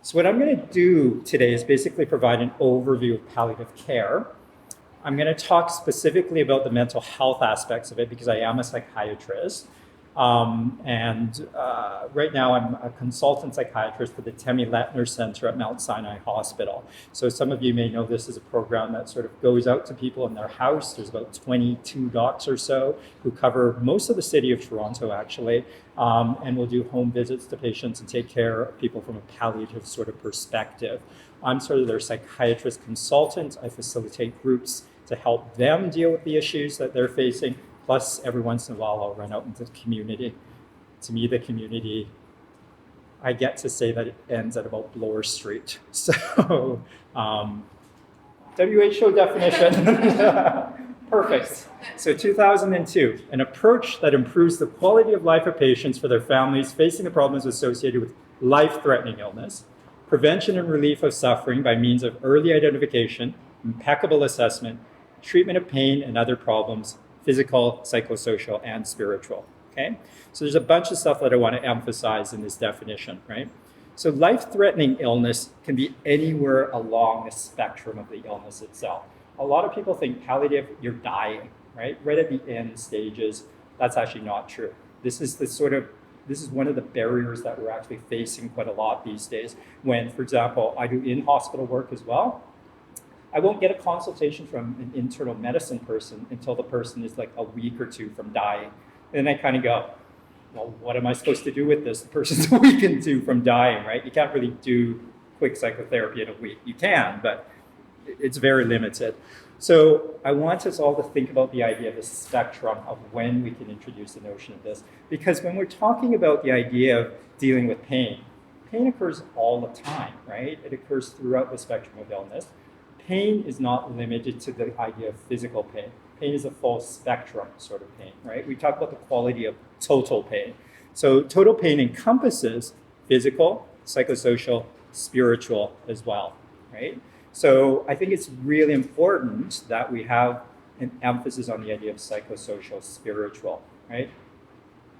So what I'm going to do today is basically provide an overview of palliative care. I'm going to talk specifically about the mental health aspects of it because I am a psychiatrist. Right now I'm a consultant psychiatrist for the Temi Lettner Center at Mount Sinai Hospital. So some of you may know this is a program that sort of goes out to people in their house. There's about 22 docs or so who cover most of the city of Toronto, actually, and will do home visits to patients and take care of people from a palliative sort of perspective. I'm sort of their psychiatrist consultant. I facilitate groups to help them deal with the issues that they're facing. Plus, every once in a while, I'll run out into the community. To me, the community, I get to say that it ends at about Bloor Street. So, WHO definition. Perfect. So 2002, an approach that improves the quality of life of patients for their families facing the problems associated with life-threatening illness, prevention and relief of suffering by means of early identification, impeccable assessment, treatment of pain and other problems, physical, psychosocial, and spiritual, okay? So there's a bunch of stuff that I want to emphasize in this definition, right? So life-threatening illness can be anywhere along the spectrum of the illness itself. A lot of people think palliative, you're dying, right? Right at the end stages. That's actually not true. This is one of the barriers that we're actually facing quite a lot these days. When, for example, I do in-hospital work as well, I won't get a consultation from an internal medicine person until the person is like a week or two from dying. And then I kind of go, well, what am I supposed to do with this? The person's a week or two from dying, right? You can't really do quick psychotherapy in a week. You can, but it's very limited. So I want us all to think about the idea of the spectrum of when we can introduce the notion of this. Because when we're talking about the idea of dealing with pain, pain occurs all the time, right? It occurs throughout the spectrum of illness. Pain is not limited to the idea of physical pain. Pain is a full spectrum sort of pain, right? We talk about the quality of total pain. So total pain encompasses physical, psychosocial, spiritual as well, right? So I think it's really important that we have an emphasis on the idea of psychosocial, spiritual, right?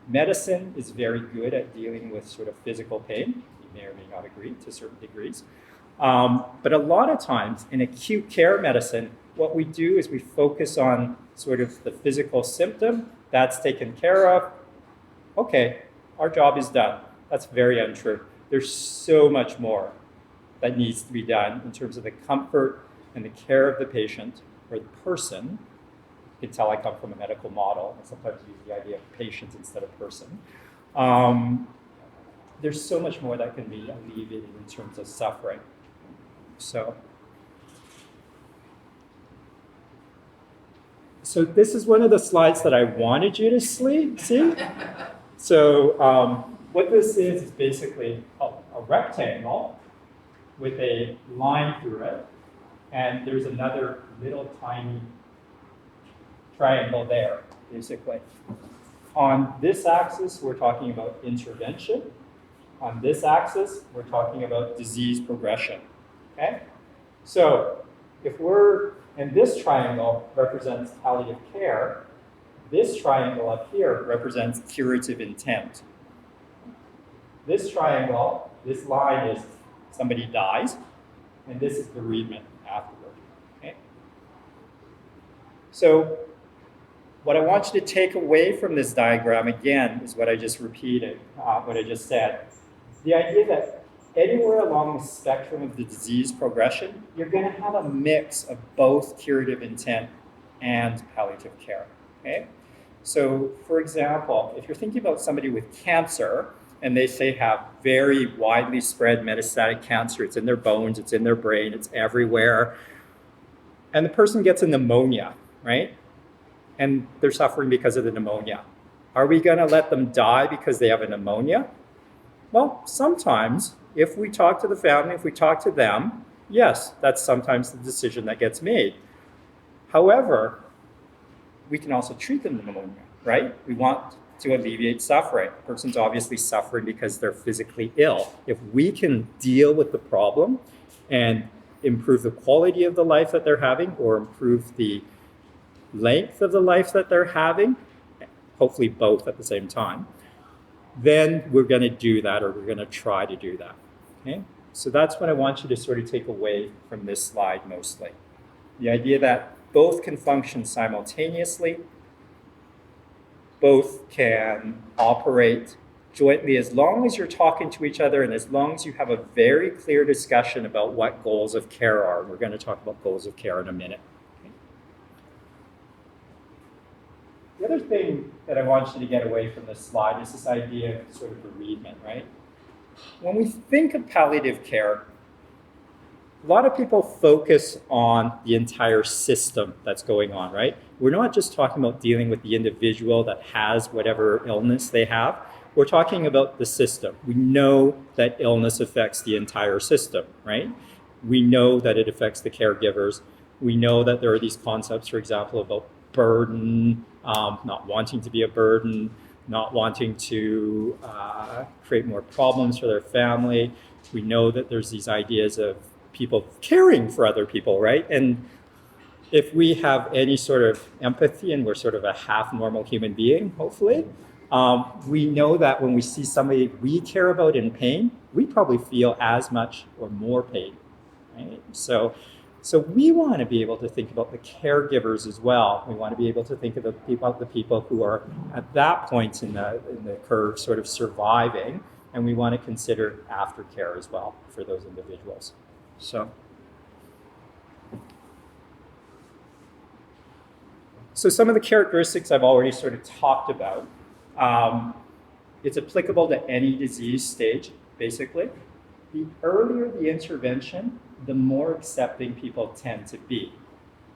Medicine is very good at dealing with sort of physical pain. You may or may not agree to certain degrees. But a lot of times in acute care medicine, what we do is we focus on sort of the physical symptom, that's taken care of. Okay, our job is done. That's very untrue. There's so much more that needs to be done in terms of the comfort and the care of the patient or the person. You can tell I come from a medical model. I sometimes use the idea of patient instead of person. There's so much more that can be alleviated in terms of suffering. So this is one of the slides that I wanted you to see. So what this is basically a rectangle with a line through it, and there's another little tiny triangle there, basically. On this axis, we're talking about intervention. On this axis, we're talking about disease progression. Okay? So and this triangle represents palliative care. This triangle up here represents curative intent. This triangle, this line is somebody dies, and this is bereavement afterward. Okay? So what I want you to take away from this diagram, again, is what I just repeated, what I just said. The idea that anywhere along the spectrum of the disease progression, you're going to have a mix of both curative intent and palliative care, okay? So, for example, if you're thinking about somebody with cancer, and they say have very widely spread metastatic cancer, it's in their bones, it's in their brain, it's everywhere, and the person gets a pneumonia, right? And they're suffering because of the pneumonia. Are we going to let them die because they have a pneumonia? Well, sometimes, if we talk to the family, if we talk to them, yes, that's sometimes the decision that gets made. However, we can also treat them the pneumonia, right? We want to alleviate suffering. The person's obviously suffering because they're physically ill. If we can deal with the problem and improve the quality of the life that they're having or improve the length of the life that they're having, hopefully both at the same time, then we're going to do that, or we're going to try to do that. Okay? So that's what I want you to sort of take away from this slide mostly. The idea that both can function simultaneously, both can operate jointly as long as you're talking to each other and as long as you have a very clear discussion about what goals of care are. We're going to talk about goals of care in a minute. The other thing that I want you to get away from this slide is this idea of sort of bereavement, right? When we think of palliative care, a lot of people focus on the entire system that's going on, right? We're not just talking about dealing with the individual that has whatever illness they have. We're talking about the system. We know that illness affects the entire system, right? We know that it affects the caregivers. We know that there are these concepts, for example, about burden, not wanting to be a burden, not wanting to create more problems for their family. We know that there's these ideas of people caring for other people, right? And if we have any sort of empathy and we're sort of a half normal human being, hopefully, we know that when we see somebody we care about in pain, we probably feel as much or more pain, right? So we want to be able to think about the caregivers as well. We want to be able to think about the people who are at that point in the curve sort of surviving, and we want to consider aftercare as well for those individuals. So some of the characteristics I've already sort of talked about. It's applicable to any disease stage, basically. The earlier the intervention, the more accepting people tend to be.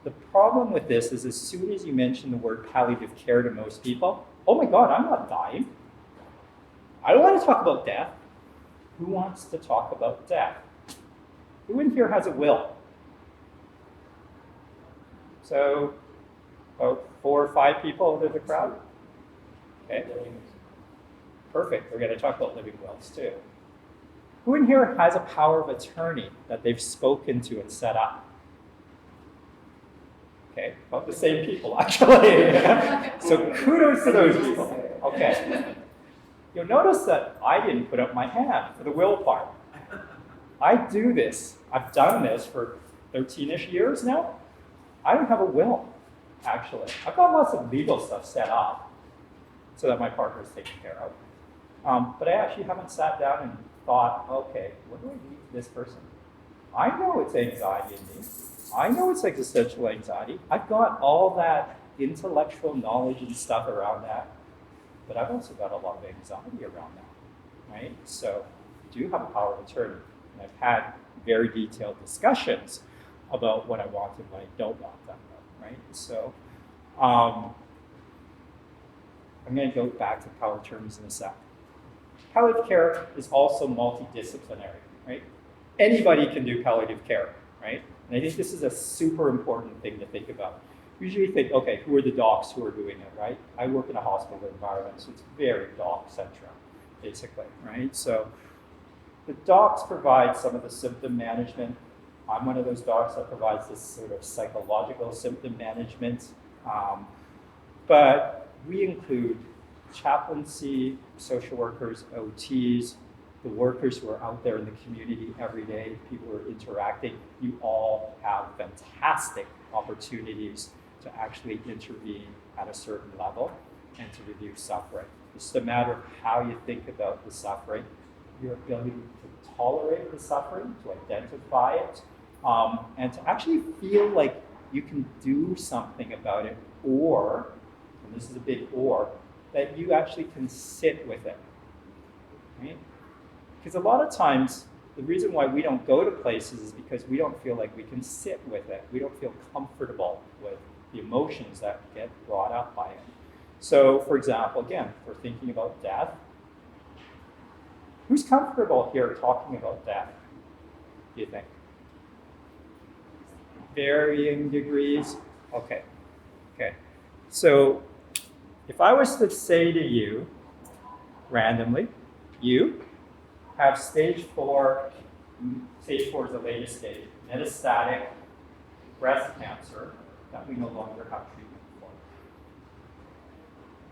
The problem with this is as soon as you mention the word palliative care to most people, oh my God, I'm not dying. I don't want to talk about death. Who wants to talk about death? Who in here has a will? So, about 4 or 5 people in the crowd? Okay. Perfect. We're going to talk about living wills too. Who in here has a power of attorney that they've spoken to and set up? Okay, about the same people, actually. So kudos to those people. Okay. You'll notice that I didn't put up my hand for the will part. I do this. I've done this for 13-ish years now. I don't have a will, actually. I've got lots of legal stuff set up so that my partner is taken care of. But I actually haven't sat down and thought, okay, what do I need for this person? I know it's anxiety in me. I know it's existential anxiety. I've got all that intellectual knowledge and stuff around that, but I've also got a lot of anxiety around that, right? So I do have a power of attorney, and I've had very detailed discussions about what I want and what I don't want them, right? So I'm going to go back to power terms in a sec. Palliative care is also multidisciplinary, right? Anybody can do palliative care, right? And I think this is a super important thing to think about. Usually you think, okay, who are the docs who are doing it, right? I work in a hospital environment, so it's very doc-centric, basically, right? So the docs provide some of the symptom management. I'm one of those docs that provides this sort of psychological symptom management. But we include chaplaincy, social workers, OTs, the workers who are out there in the community every day, people who are interacting. You all have fantastic opportunities to actually intervene at a certain level and to reduce suffering. It's just a matter of how you think about the suffering, your ability to tolerate the suffering, to identify it, and to actually feel like you can do something about it, or, and this is a big or, that you actually can sit with it, right? Because a lot of times, the reason why we don't go to places is because we don't feel like we can sit with it. We don't feel comfortable with the emotions that get brought up by it. So, for example, again, if we're thinking about death, who's comfortable here talking about death, do you think? Varying degrees? Okay. So, if I was to say to you, randomly, you have stage 4 is the latest stage, metastatic breast cancer that we no longer have treatment for.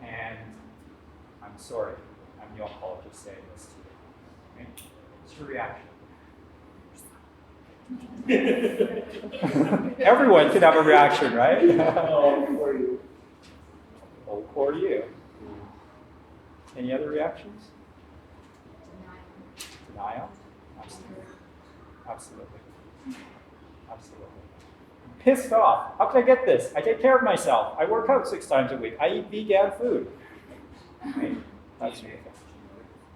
And I'm sorry, I'm the oncologist saying this to you. Right? What's your reaction? Everyone can have a reaction, right? Oh, for you. Oh, for you. Any other reactions? Denial? Absolutely. Absolutely. Absolutely. Pissed off. How can I get this? I take care of myself. I work out 6 times a week. I eat vegan food. Right? That's me.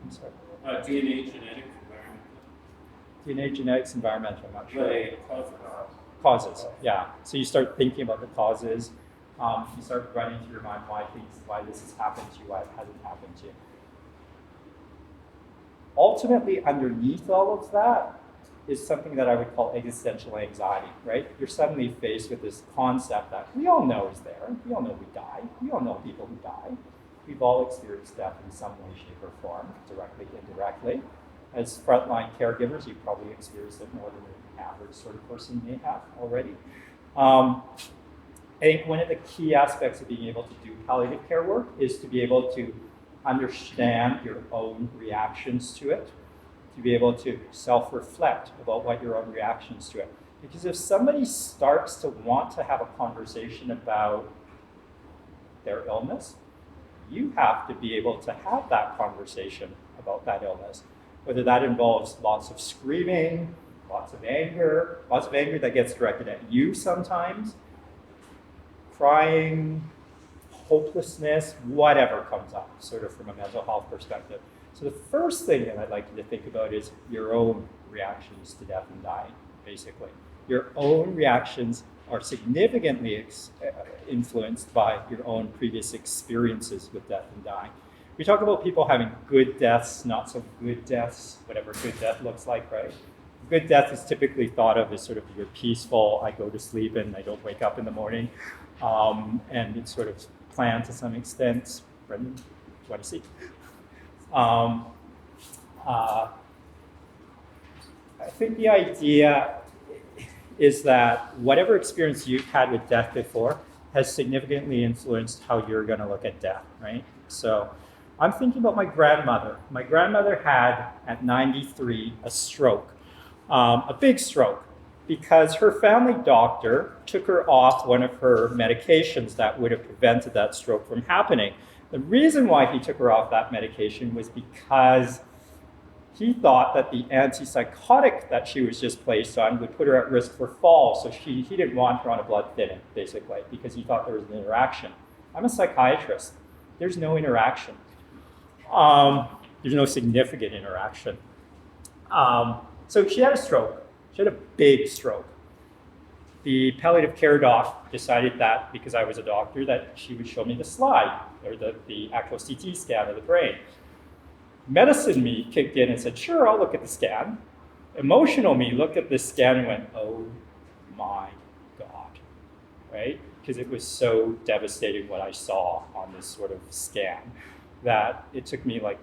I'm sorry. DNA, genetics, environmental. DNA, genetics, environmental. I'm not sure. Right. Causes, yeah. So you start thinking about the causes. You start running through your mind why this has happened to you, why it hasn't happened to you. Ultimately, underneath all of that is something that I would call existential anxiety, right? You're suddenly faced with this concept that we all know is there. We all know we die. We all know people who die. We've all experienced death in some way, shape, or form, directly, indirectly. As frontline caregivers, you've probably experienced it more than the average sort of person may have already. I think one of the key aspects of being able to do palliative care work is to be able to understand your own reactions to it, to be able to self-reflect about what your own reactions to it. Because if somebody starts to want to have a conversation about their illness, you have to be able to have that conversation about that illness. Whether that involves lots of screaming, lots of anger that gets directed at you sometimes, crying, hopelessness, whatever comes up, sort of from a mental health perspective. So the first thing that I'd like you to think about is your own reactions to death and dying, basically. Your own reactions are significantly influenced by your own previous experiences with death and dying. We talk about people having good deaths, not so good deaths, whatever good death looks like, right? Good death is typically thought of as sort of your peaceful, I go to sleep and I don't wake up in the morning. And it's sort of planned to some extent. Brendan, do you want to see? I think the idea is that whatever experience you've had with death before has significantly influenced how you're going to look at death, right? So I'm thinking about my grandmother. My grandmother had, at 93, a stroke, a big stroke, because her family doctor took her off one of her medications that would have prevented that stroke from happening. The reason why he took her off that medication was because he thought that the antipsychotic that she was just placed on would put her at risk for fall. So he didn't want her on a blood thinning, basically, because he thought there was an interaction. I'm a psychiatrist. There's no interaction. There's no significant interaction. So she had a stroke. She had a big stroke. The palliative care doc decided that, because I was a doctor, that she would show me the slide, or the actual CT scan of the brain. Medicine me kicked in and said, sure, I'll look at the scan. Emotional me looked at the scan and went, oh my God, right? Because it was so devastating what I saw on this sort of scan that it took me like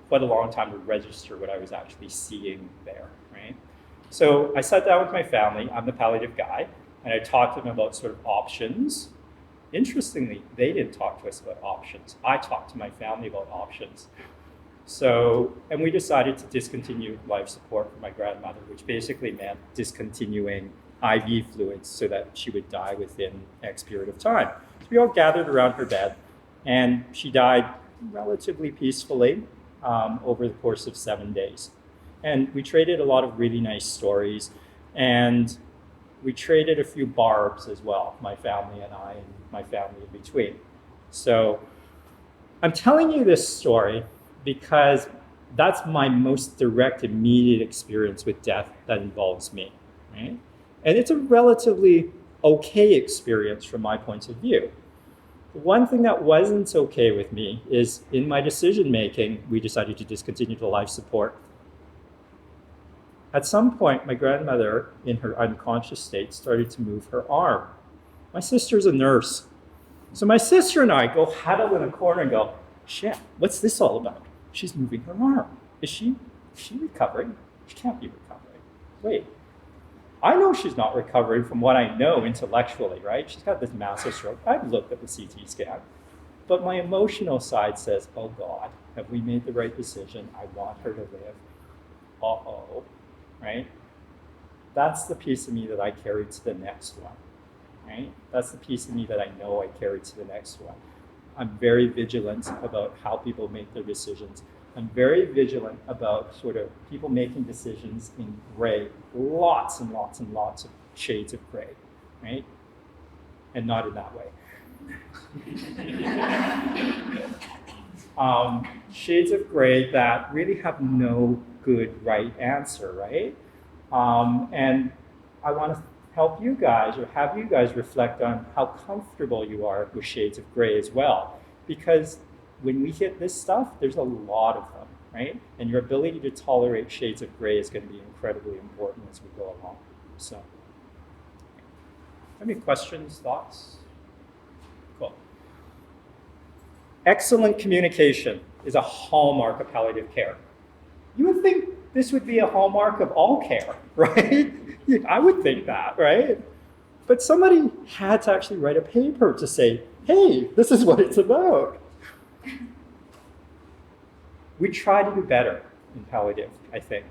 quite a long time to register what I was actually seeing there, right? So I sat down with my family, I'm the palliative guy, and I talked to them about sort of options. Interestingly, they didn't talk to us about options. I talked to my family about options. So, and we decided to discontinue life support for my grandmother, which basically meant discontinuing IV fluids so that she would die within X period of time. So we all gathered around her bed, and she died relatively peacefully over the course of 7 days. And we traded a lot of really nice stories, and we traded a few barbs as well, my family and I, and my family in between. So I'm telling you this story because that's my most direct, immediate experience with death that involves me, right? And it's a relatively okay experience from my point of view. The one thing that wasn't okay with me is in my decision-making, we decided to discontinue the life support. At some point, my grandmother, in her unconscious state, started to move her arm. My sister's a nurse. So my sister and I go huddle in a corner and go, shit, what's this all about? She's moving her arm. Is she recovering? She can't be recovering. Wait, I know she's not recovering from what I know intellectually, right? She's got this massive stroke. I've looked at the CT scan. But my emotional side says, oh God, have we made the right decision? I want her to live. Uh-oh, right? That's the piece of me that I carry to the next one, right? That's the piece of me that I know I carry to the next one. I'm very vigilant about how people make their decisions. I'm very vigilant about sort of people making decisions in gray, lots and lots and lots of shades of gray, right? And not in that way. Shades of gray that really have no good right answer, right? And I want to help you guys or have you guys reflect on how comfortable you are with shades of gray as well. Because when we hit this stuff, there's a lot of them, right? And your ability to tolerate shades of gray is going to be incredibly important as we go along. So, any questions, thoughts? Cool. Excellent communication is a hallmark of palliative care. You would think this would be a hallmark of all care, right? I would think that, right? But somebody had to actually write a paper to say, hey, this is what it's about. We try to do better in palliative, I think.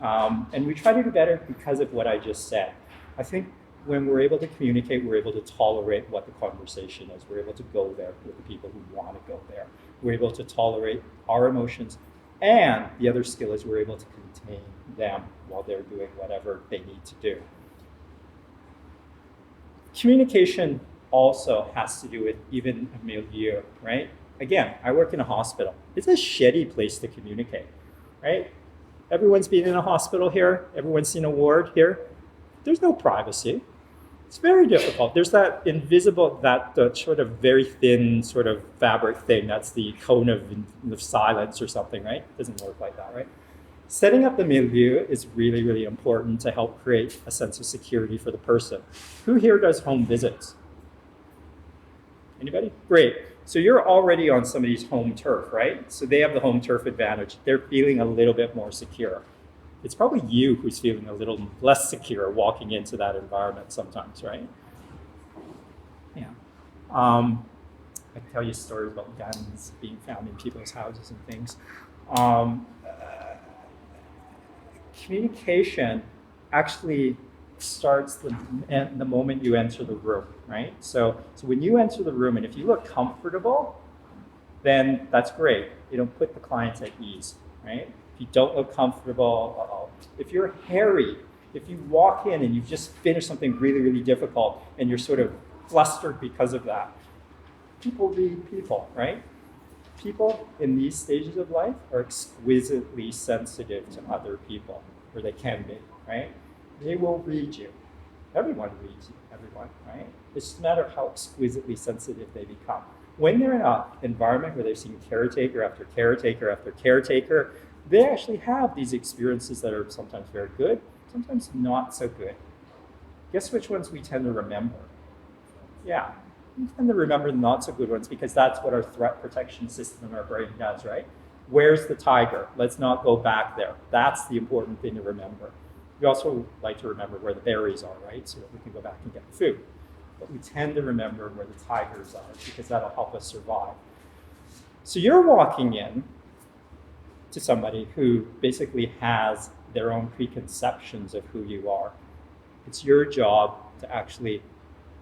And we try to do better because of what I just said. I think when we're able to communicate, we're able to tolerate what the conversation is. We're able to go there with the people who want to go there. We're able to tolerate our emotions. And the other skill is we're able to contain them while they're doing whatever they need to do. Communication also has to do with even a milieu, right? Again, I work in a hospital. It's a shitty place to communicate, right? Everyone's been in a hospital here. Everyone's seen a ward here. There's no privacy. It's very difficult. There's that invisible, that sort of very thin sort of fabric thing. That's the cone of silence or something, right? It doesn't work like that, right? Setting up the milieu is really, really important to help create a sense of security for the person. Who here does home visits? Anybody? Great. So you're already on somebody's home turf, right? So they have the home turf advantage. They're feeling a little bit more secure. It's probably you who's feeling a little less secure walking into that environment sometimes, right? Yeah. I can tell you stories about guns being found in people's houses and things. Communication actually starts the moment you enter the room, right? So when you enter the room, and if you look comfortable, then that's great. You don't put the clients at ease, right? If you don't look comfortable, if you're hairy, if you walk in and you've just finished something really, really difficult and you're sort of flustered because of that, people read people, right? People in these stages of life are exquisitely sensitive to other people, or they can be, right? They will read you. Everyone reads you, everyone, right? It's just a matter of how exquisitely sensitive they become. When they're in an environment where they've seen caretaker after caretaker after caretaker, they actually have these experiences that are sometimes very good, sometimes not so good. Guess which ones we tend to remember? Yeah, we tend to remember the not so good ones because that's what our threat protection system in our brain does, right? Where's the tiger? Let's not go back there. That's the important thing to remember. We also like to remember where the berries are, right? So that we can go back and get the food. But we tend to remember where the tigers are because that'll help us survive. So you're walking in to somebody who basically has their own preconceptions of who you are. It's your job to actually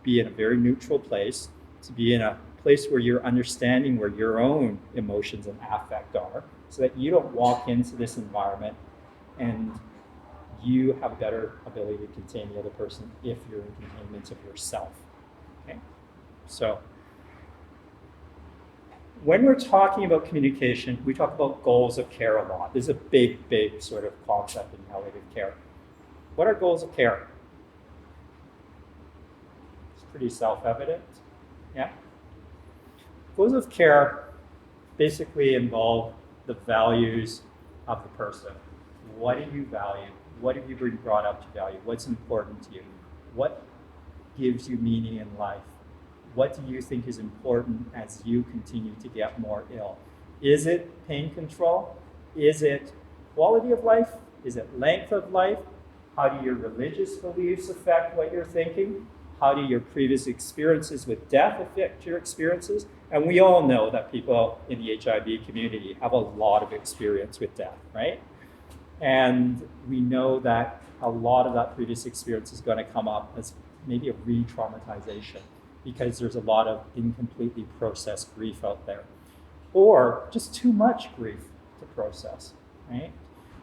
be in a very neutral place, to be in a place where you're understanding where your own emotions and affect are, so that you don't walk into this environment and you have a better ability to contain the other person if you're in containment of yourself. Okay? So when we're talking about communication, we talk about goals of care a lot. This is a big, big sort of concept in palliative care. What are goals of care? It's pretty self-evident. Yeah? Goals of care basically involve the values of the person. What do you value? What have you been brought up to value? What's important to you? What gives you meaning in life? What do you think is important as you continue to get more ill? Is it pain control? Is it quality of life? Is it length of life? How do your religious beliefs affect what you're thinking? How do your previous experiences with death affect your experiences? And we all know that people in the HIV community have a lot of experience with death, right? And we know that a lot of that previous experience is going to come up as maybe a re-traumatization because there's a lot of incompletely processed grief out there, or just too much grief to process, right?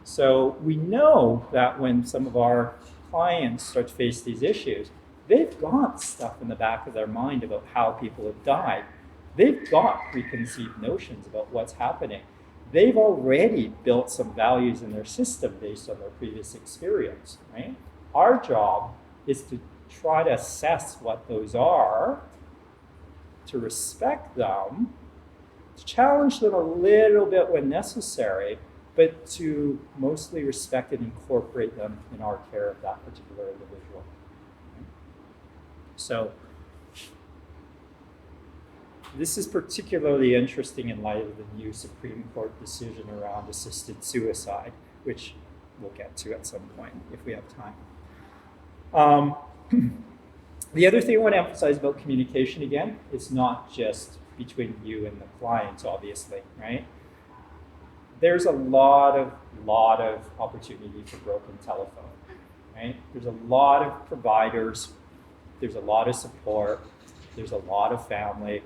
So we know that when some of our clients start to face these issues, they've got stuff in the back of their mind about how people have died. They've got preconceived notions about what's happening. They've already built some values in their system based on their previous experience, right? Our job is to try to assess what those are, to respect them, to challenge them a little bit when necessary, but to mostly respect and incorporate them in our care of that particular individual. So this is particularly interesting in light of the new Supreme Court decision around assisted suicide, which we'll get to at some point if we have time. The other thing I want to emphasize about communication again, it's not just between you and the client, obviously, right? There's a lot of opportunity for broken telephone, right? There's a lot of providers, there's a lot of support, there's a lot of family.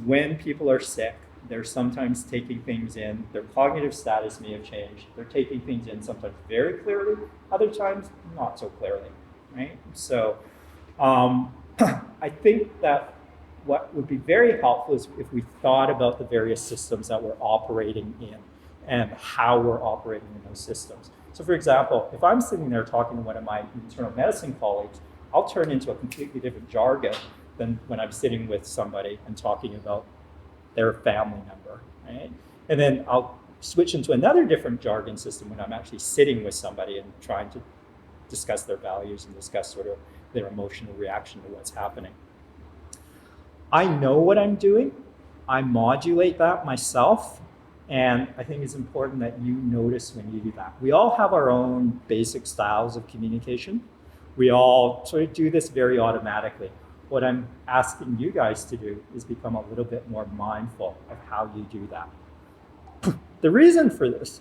When people are sick, they're sometimes taking things in, their cognitive status may have changed, they're taking things in sometimes very clearly, other times not so clearly, right? So I think that what would be very helpful is if we thought about the various systems that we're operating in and how we're operating in those systems. So for example, if I'm sitting there talking to one of my internal medicine colleagues, I'll turn into a completely different jargon than when I'm sitting with somebody and talking about their family member, right? And then I'll switch into another different jargon system when I'm actually sitting with somebody and trying to discuss their values and discuss sort of their emotional reaction to what's happening. I know what I'm doing. I modulate that myself. And I think it's important that you notice when you do that. We all have our own basic styles of communication. We all sort of do this very automatically. What I'm asking you guys to do is become a little bit more mindful of how you do that. The reason for this,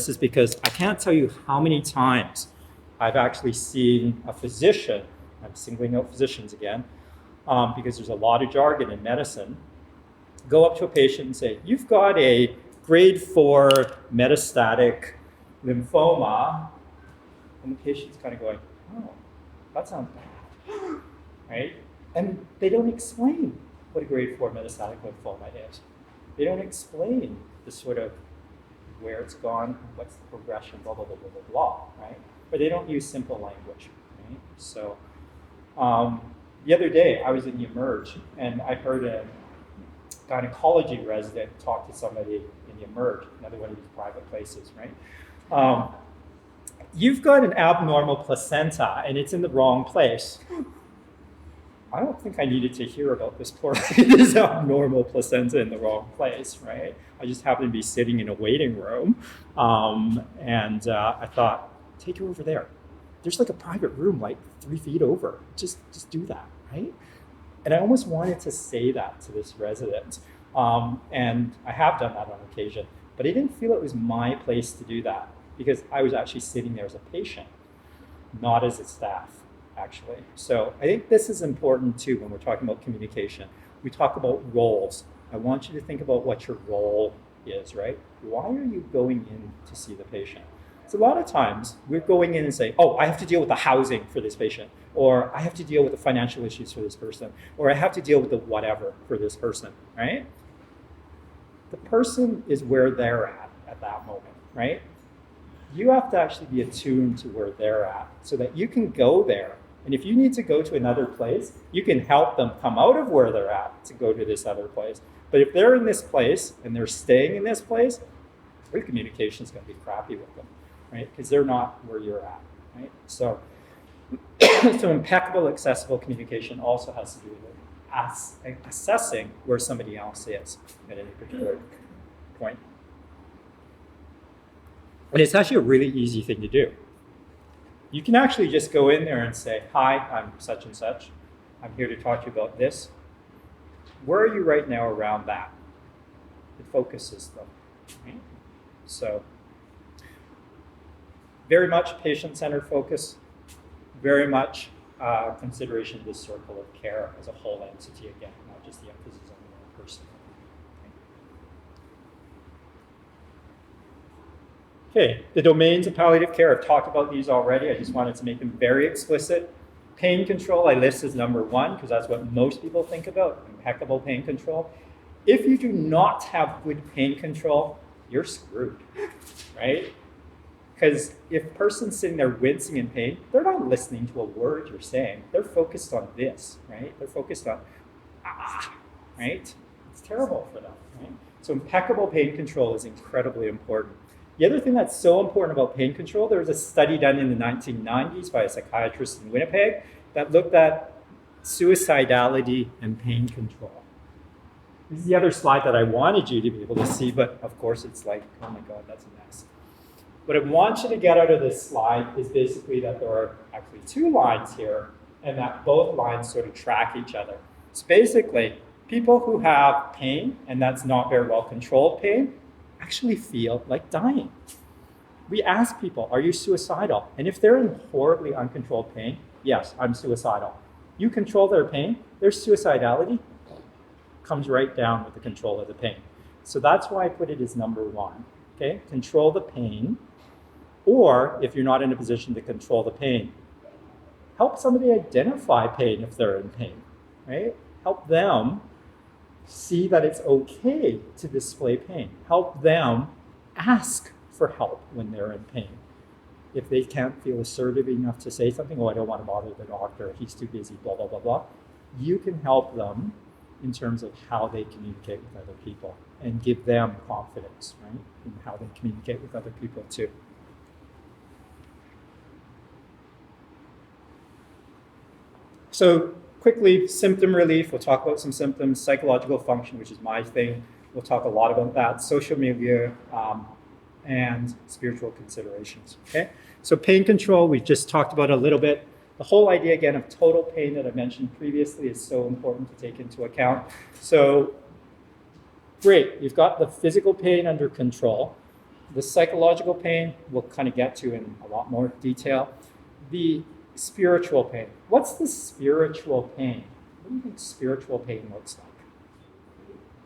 is because I can't tell you how many times I've actually seen a physician, I'm singling out physicians again, because there's a lot of jargon in medicine, go up to a patient and say, you've got a grade 4 metastatic lymphoma, and the patient's kind of going, oh, that sounds bad, right? And they don't explain what a grade 4 metastatic lymphoma is. They don't explain the sort of where it's gone, what's the progression, blah, blah, blah, blah, blah, blah, right? But they don't use simple language, right? So the other day I was in the Emerge and I heard a gynecology resident talk to somebody in the Emerge, another one of these private places, right? You've got an abnormal placenta and it's in the wrong place. I don't think I needed to hear about this poor lady's abnormal placenta in the wrong place, right? I just happened to be sitting in a waiting room, and I thought, take her over there. There's like a private room like 3 feet over. Just do that, right? And I almost wanted to say that to this resident, and I have done that on occasion, but I didn't feel it was my place to do that because I was actually sitting there as a patient, not as a staff. Actually. So I think this is important too when we're talking about communication. We talk about roles. I want you to think about what your role is, right? Why are you going in to see the patient? So a lot of times we're going in and saying, oh, I have to deal with the housing for this patient, or I have to deal with the financial issues for this person, or I have to deal with the whatever for this person, right? The person is where they're at that moment, right? You have to actually be attuned to where they're at so that you can go there. And if you need to go to another place, you can help them come out of where they're at to go to this other place. But if they're in this place and they're staying in this place, your communication is going to be crappy with them, right? Because they're not where you're at, right? So, so impeccable, accessible communication also has to do with assessing where somebody else is at any particular point. And it's actually a really easy thing to do. You can actually just go in there and say, hi, I'm such and such. I'm here to talk to you about this. Where are you right now around that? It focuses them. Right? So Very much patient-centered focus, very much consideration of this circle of care as a whole entity again, not just the emphasis on one person. Okay, the domains of palliative care, I've talked about these already. I just wanted to make them very explicit. Pain control I list as number one because that's what most people think about, impeccable pain control. If you do not have good pain control, you're screwed, right? Because if a person's sitting there wincing in pain, they're not listening to a word you're saying. They're focused on this, right? They're focused on, right? It's terrible for them, right? So impeccable pain control is incredibly important. The other thing that's so important about pain control, there was a study done in the 1990s by a psychiatrist in Winnipeg that looked at suicidality and pain control. This is the other slide that I wanted you to be able to see, but of course it's like, oh my God, that's a mess. What I want you to get out of this slide is basically that there are actually two lines here and that both lines sort of track each other. So basically, people who have pain, and that's not very well controlled pain, actually feel like dying. We ask people, are you suicidal? And if they're in horribly uncontrolled pain, yes, I'm suicidal. You control their pain, their suicidality comes right down with the control of the pain. So that's why I put it as number one, okay? Control the pain, or if you're not in a position to control the pain, help somebody identify pain if they're in pain, right? Help them see that it's okay to display pain. Help them ask for help when they're in pain. If they can't feel assertive enough to say something, oh, I don't want to bother the doctor, he's too busy, blah, blah, blah, blah. You can help them in terms of how they communicate with other people and give them confidence, right, in how they communicate with other people too. So quickly, symptom relief. We'll talk about some symptoms. Psychological function, which is my thing. We'll talk a lot about that. Social milieu and spiritual considerations. Okay. So pain control, we just talked about a little bit. The whole idea, again, of total pain that I mentioned previously is so important to take into account. So great, you've got the physical pain under control. The psychological pain we'll kind of get to in a lot more detail. The spiritual pain. What's the spiritual pain? What do you think spiritual pain looks like?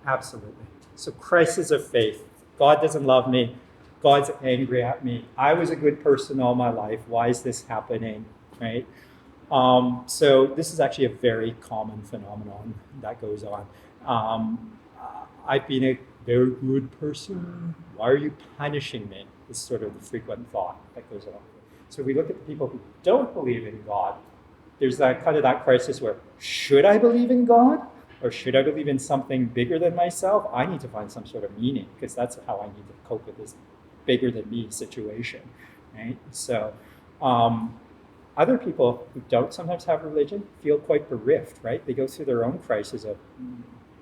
Absolutely. So crisis of faith. God doesn't love me. God's angry at me. I was a good person all my life. Why is this happening? Right? So this is actually a very common phenomenon that goes on. I've been a very good person. Why are you punishing me? Is sort of the frequent thought that goes on. So we look at the people who don't believe in God. There's that kind of that crisis where, should I believe in God? Or should I believe in something bigger than myself? I need to find some sort of meaning because that's how I need to cope with this bigger than me situation, right? So other people who don't sometimes have religion feel quite bereft, right? They go through their own crisis of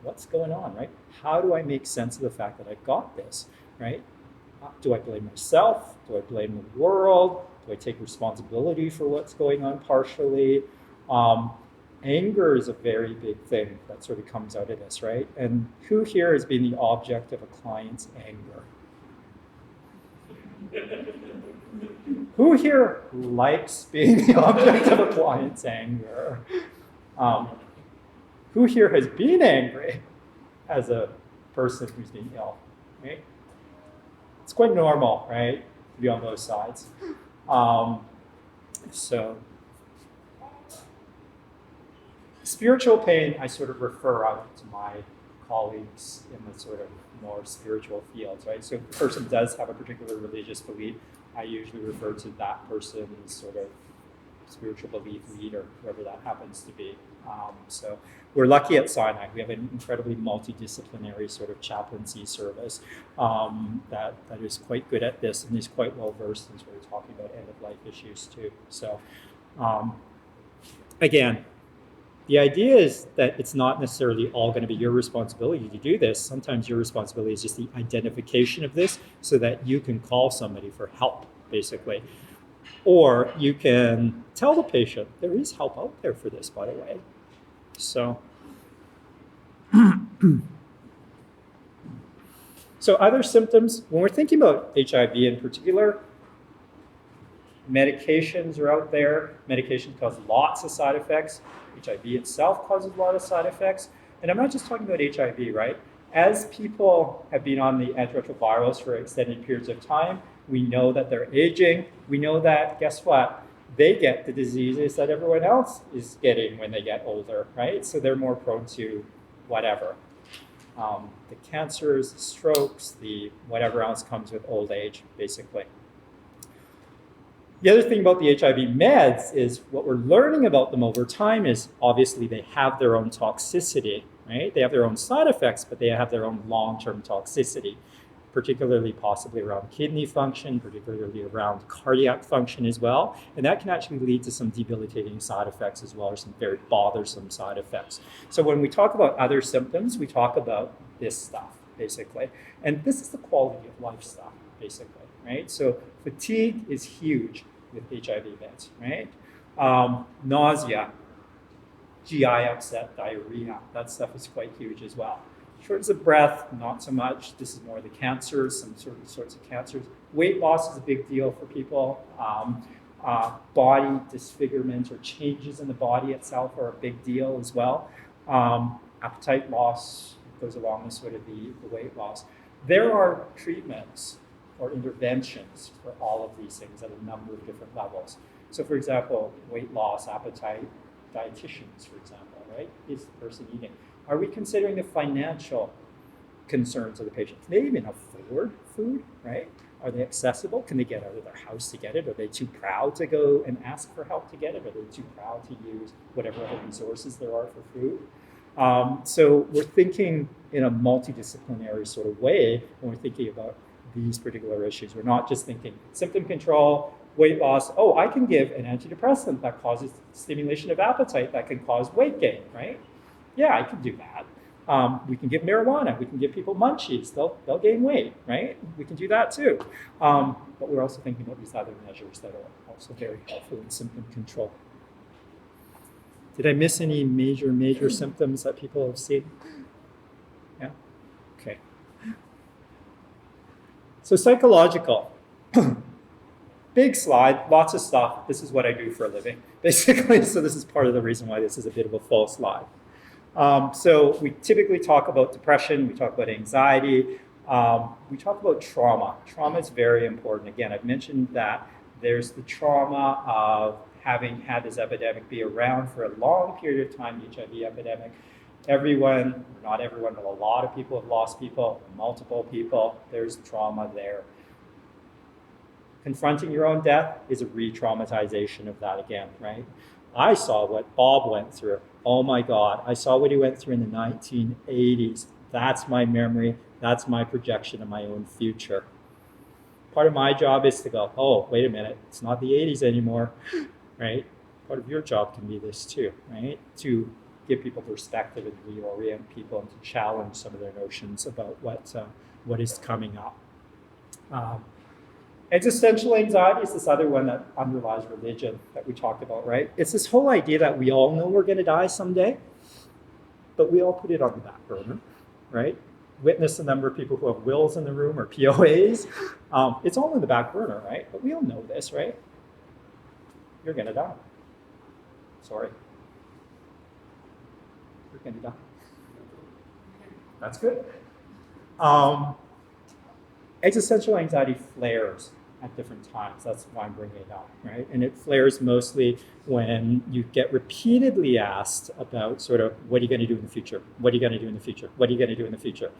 what's going on, right? How do I make sense of the fact that I got this, right? Do I blame myself? Do I blame the world? Do I take responsibility for what's going on partially? Anger is a very big thing that sort of comes out of this, right? And who here has been the object of a client's anger? Who here likes being the object of a client's anger? Who here has been angry as a person who's been ill, right? It's quite normal, right, to be on both sides. So spiritual pain, I sort of refer out to my colleagues in the sort of more spiritual fields, right? So if a person does have a particular religious belief, I usually refer to that person as sort of spiritual belief leader, whoever that happens to be. So we're lucky at Sinai. We have an incredibly multidisciplinary sort of chaplaincy service that is quite good at this and is quite well versed in sort of talking about end-of-life issues too. So again, the idea is that it's not necessarily all going to be your responsibility to do this. Sometimes your responsibility is just the identification of this so that you can call somebody for help, basically. Or you can tell the patient, there is help out there for this, by the way. So, so other symptoms, when we're thinking about HIV in particular, Medications are out there. Medications cause lots of side effects. HIV itself causes a lot of side effects. And I'm not just talking about HIV, right? As people have been on the antiretrovirals for extended periods of time, we know that they're aging. We know that, guess what? They get the diseases that everyone else is getting when they get older, right? So they're more prone to whatever. The cancers, the strokes, the whatever else comes with old age, basically. The other thing about the HIV meds is what we're learning about them over time is obviously they have their own toxicity, right? They have their own side effects, but they have their own long-term toxicity, particularly possibly around kidney function, particularly around cardiac function as well. And that can actually lead to some debilitating side effects as well, or some very bothersome side effects. So when we talk about other symptoms, we talk about this stuff, basically. And this is the quality of life stuff, basically, right? So fatigue is huge with HIV meds, right? Nausea, GI upset, diarrhea, that stuff is quite huge as well. Shortness of breath, not so much. This is more the cancers, some certain sorts of cancers. Weight loss is a big deal for people. Body disfigurement or changes in the body itself are a big deal as well. Appetite loss goes along with sort of the weight loss. There are treatments or interventions for all of these things at a number of different levels. So for example, weight loss, appetite, dietitians, for example, right? Is the person eating? Are we considering the financial concerns of the patient? Can they even afford food, right? Are they accessible? Can they get out of their house to get it? Are they too proud to go and ask for help to get it? Are they too proud to use whatever other resources there are for food? So we're thinking in a multidisciplinary sort of way when we're thinking about these particular issues. We're not just thinking symptom control, weight loss. Oh, I can give an antidepressant that causes stimulation of appetite that can cause weight gain, right? Yeah, I can do that. We can give marijuana. We can give people munchies. They'll gain weight, right? We can do that too. But we're also thinking about these other measures that are also very helpful in symptom control. Did I miss any major symptoms that people have seen? Yeah? Okay. So psychological. Big slide, lots of stuff. This is what I do for a living, basically. So this is part of the reason why this is a bit of a full slide. So we typically talk about depression, we talk about anxiety, we talk about trauma. Trauma is very important. Again, I've mentioned that there's the trauma of having had this epidemic be around for a long period of time, the HIV epidemic. Everyone, not everyone, but a lot of people have lost people, multiple people. There's trauma there. Confronting your own death is a re-traumatization of that again, right? I saw what Bob went through. Oh my God, I saw what he went through in the 1980s. That's my memory. That's my projection of my own future. Part of my job is to go, oh, wait a minute, it's not the 80s anymore, right? Part of your job can be this too, right? To give people perspective and reorient people and to challenge some of their notions about what is coming up. Existential anxiety is this other one that underlies religion that we talked about, right? It's this whole idea that we all know we're going to die someday, but we all put it on the back burner, right? Witness the number of people who have wills in the room or POAs. It's all in the back burner, right? But we all know this, right? You're going to die. Sorry. You're going to die. That's good. Existential anxiety flares at different times. That's why I'm bringing it up, right? And it flares mostly when you get repeatedly asked about sort of, what are you going to do in the future? What are you going to do in the future? What are you going to do in the future?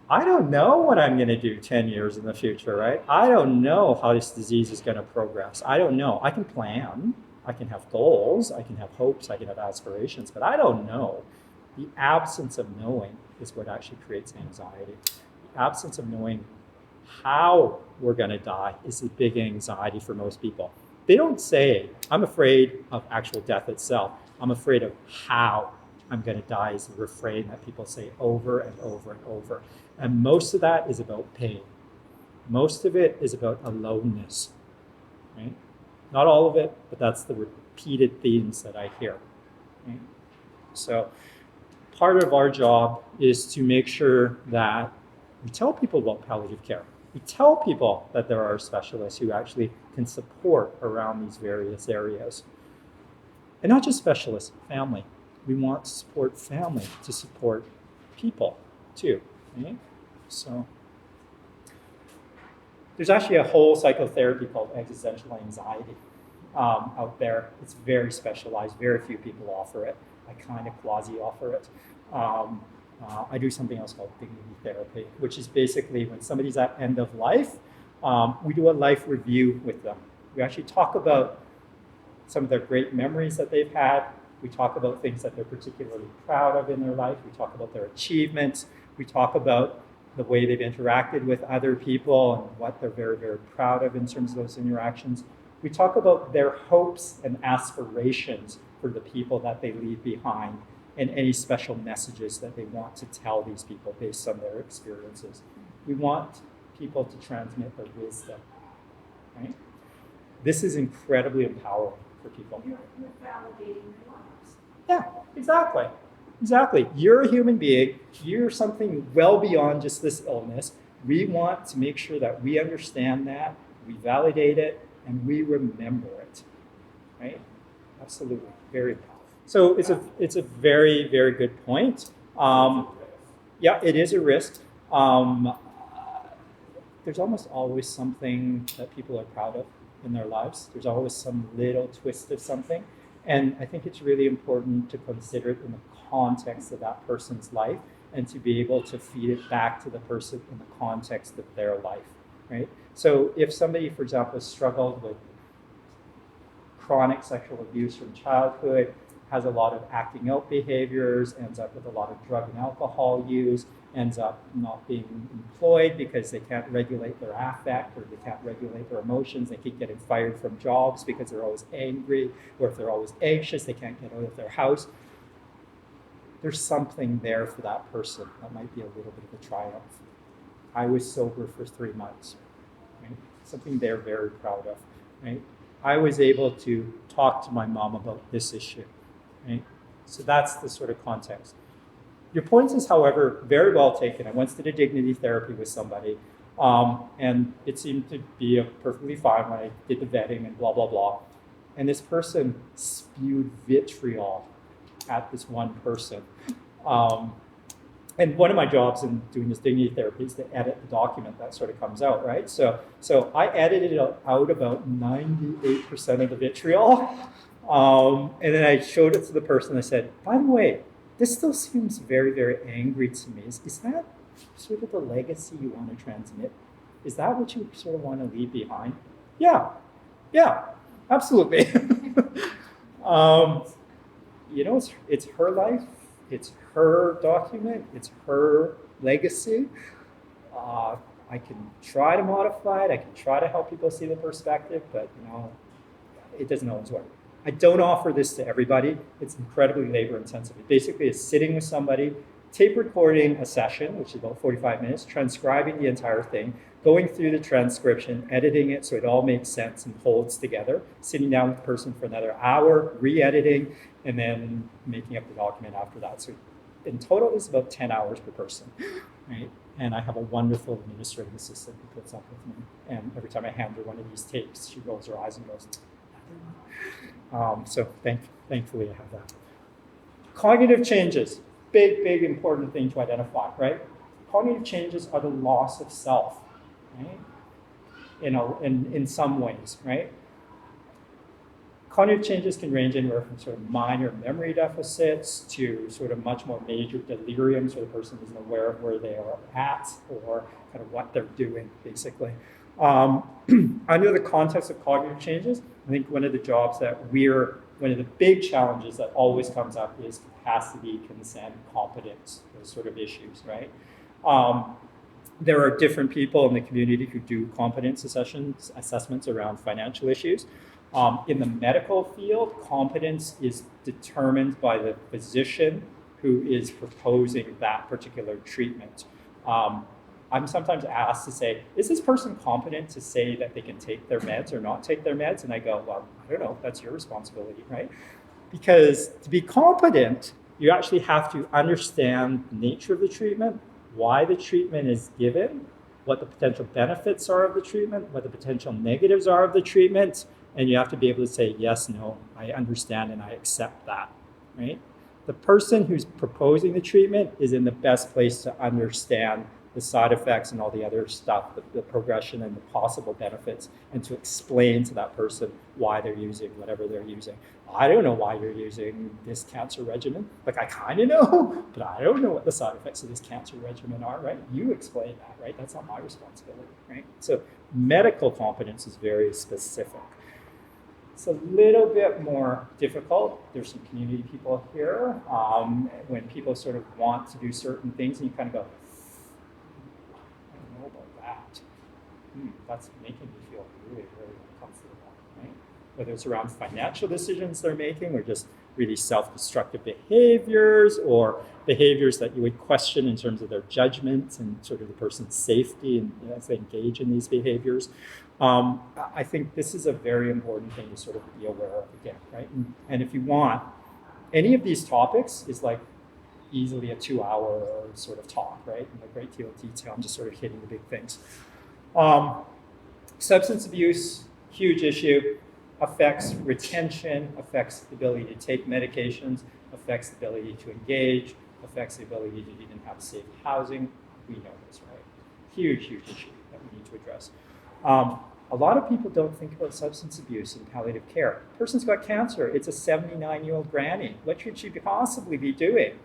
I don't know what I'm going to do 10 years in the future, right? I don't know how this disease is going to progress. I don't know. I can plan. I can have goals. I can have hopes. I can have aspirations, but I don't know. The absence of knowing is what actually creates anxiety. The absence of knowing how we're going to die is a big anxiety for most people. They don't say, I'm afraid of actual death itself. I'm afraid of how I'm going to die is the refrain that people say over and over and over. And most of that is about pain. Most of it is about aloneness, right? Not all of it, but that's the repeated themes that I hear. Right? So part of our job is to make sure that we tell people about palliative care. We tell people that there are specialists who actually can support around these various areas. And not just specialists, family. We want to support family to support people too. Right? So there's actually a whole psychotherapy called existential anxiety out there. It's very specialized. Very few people offer it. I kind of quasi-offer it. I do something else called dignity therapy, which is basically when somebody's at end of life, we do a life review with them. We actually talk about some of their great memories that they've had. We talk about things that they're particularly proud of in their life. We talk about their achievements. We talk about the way they've interacted with other people and what they're very, very proud of in terms of those interactions. We talk about their hopes and aspirations for the people that they leave behind and any special messages that they want to tell these people based on their experiences. We want people to transmit their wisdom, right? This is incredibly empowering for people. You're validating their lives. Yeah, exactly. Exactly. You're a human being. You're something well beyond just this illness. We want to make sure that we understand that, we validate it, and we remember it, right? Absolutely. Very powerful. So it's a very, very good point. Yeah, it is a risk. There's almost always something that people are proud of in their lives. There's always some little twist of something. And I think it's really important to consider it in the context of that person's life and to be able to feed it back to the person in the context of their life, right? So if somebody, for example, struggled with chronic sexual abuse from childhood, has a lot of acting out behaviors, ends up with a lot of drug and alcohol use, ends up not being employed because they can't regulate their affect or they can't regulate their emotions. They keep getting fired from jobs because they're always angry, or if they're always anxious, they can't get out of their house. There's something there for that person that might be a little bit of a triumph. I was sober for 3 months, right? Something they're very proud of, right? I was able to talk to my mom about this issue, right? So that's the sort of context. Your point is, however, very well taken. I once did a dignity therapy with somebody, and it seemed to be perfectly fine when I did the vetting and blah, blah, blah. And this person spewed vitriol at this one person. And one of my jobs in doing this dignity therapy is to edit the document that sort of comes out, right? So I edited out about 98% of the vitriol. And then I showed it to the person. I said, by the way, this still seems very, very angry to me. Is that sort of the legacy you want to transmit? Is that what you sort of want to leave behind? Yeah, absolutely. It's her life. It's her document. It's her legacy. I can try to modify it. I can try to help people see the perspective, but it doesn't always work. I don't offer this to everybody. It's incredibly labor intensive. It basically is sitting with somebody, tape recording a session, which is about 45 minutes, transcribing the entire thing, going through the transcription, editing it so it all makes sense and holds together, sitting down with the person for another hour, re-editing, and then making up the document after that. So in total, it's about 10 hours per person, right? And I have a wonderful administrative assistant who puts up with me. And every time I hand her one of these tapes, she rolls her eyes and goes, so thankfully I have that. Cognitive changes, big, important thing to identify, right? Cognitive changes are the loss of self, right? In some ways, right? Cognitive changes can range anywhere from sort of minor memory deficits to sort of much more major deliriums where the person isn't aware of where they are at or kind of what they're doing, basically. Under the context of cognitive changes, I think one of the big challenges that always comes up is capacity, consent, competence, those sort of issues, right? There are different people in the community who do competence assessments around financial issues. In the medical field, competence is determined by the physician who is proposing that particular treatment. I'm sometimes asked to say, is this person competent to say that they can take their meds or not take their meds? And I go, well, I don't know, that's your responsibility, right? Because to be competent, you actually have to understand the nature of the treatment, why the treatment is given, what the potential benefits are of the treatment, what the potential negatives are of the treatment, and you have to be able to say, yes, no, I understand and I accept that, right? The person who's proposing the treatment is in the best place to understand the side effects and all the other stuff, the progression and the possible benefits, and to explain to that person why they're using whatever they're using. I don't know why you're using this cancer regimen. Like, I kind of know, but I don't know what the side effects of this cancer regimen are, right? You explain that, right? That's not my responsibility, right? So medical competence is very specific. It's a little bit more difficult. There's some community people here. When people sort of want to do certain things and you kind of go, I don't know about that. That's making me feel really, really uncomfortable, right? Whether it's around financial decisions they're making or just really self-destructive behaviors or behaviors that you would question in terms of their judgment and sort of the person's safety and as they engage in these behaviors. I think this is a very important thing to sort of be aware of again, right? And if you want, any of these topics is like easily a 2-hour sort of talk, right? In a great deal of detail. I'm just sort of hitting the big things. Substance abuse, huge issue, affects retention, affects the ability to take medications, affects the ability to engage, affects the ability to even have safe housing. We know this, right? Huge, huge issue that we need to address. A lot of people don't think about substance abuse in palliative care. Person's got cancer. It's a 79-year-old granny. What should she possibly be doing?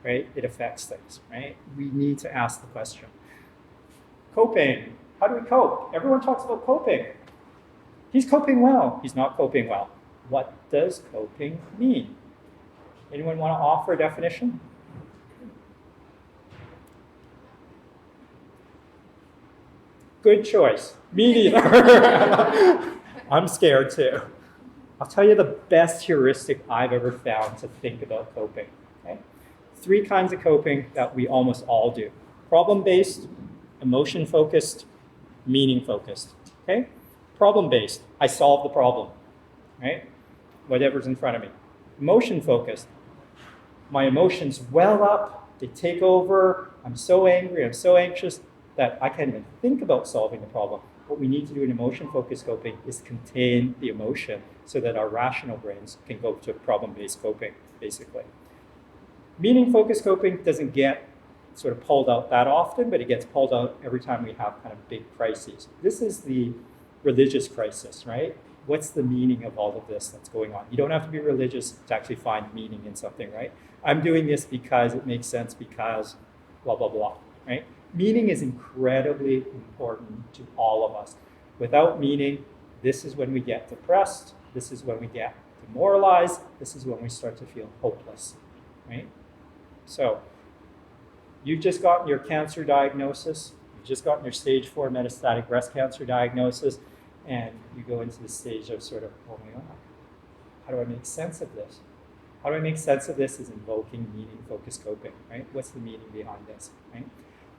Right? It affects things, right? We need to ask the question. Coping. How do we cope? Everyone talks about coping. He's coping well. He's not coping well. What does coping mean? Anyone want to offer a definition? Good choice. Me neither. I'm scared too. I'll tell you the best heuristic I've ever found to think about coping. Okay? 3 kinds of coping that we almost all do. Problem-based, emotion-focused, meaning-focused. Okay? Problem-based, I solve the problem. Right? Whatever's in front of me. Emotion-focused, my emotions well up, they take over, I'm so angry, I'm so anxious, that I can't even think about solving the problem. What we need to do in emotion-focused coping is contain the emotion so that our rational brains can go to problem-based coping, basically. Meaning-focused coping doesn't get sort of pulled out that often, but it gets pulled out every time we have kind of big crises. This is the religious crisis, right? What's the meaning of all of this that's going on? You don't have to be religious to actually find meaning in something, right? I'm doing this because it makes sense because blah, blah, blah, right? Meaning is incredibly important to all of us. Without meaning, this is when we get depressed. This is when we get demoralized. This is when we start to feel hopeless, right? So you've just gotten your cancer diagnosis. You've just gotten your stage 4 metastatic breast cancer diagnosis. And you go into the stage of sort of, oh my God, how do I make sense of this? How do I make sense of this is invoking meaning-focused coping, right? What's the meaning behind this, right?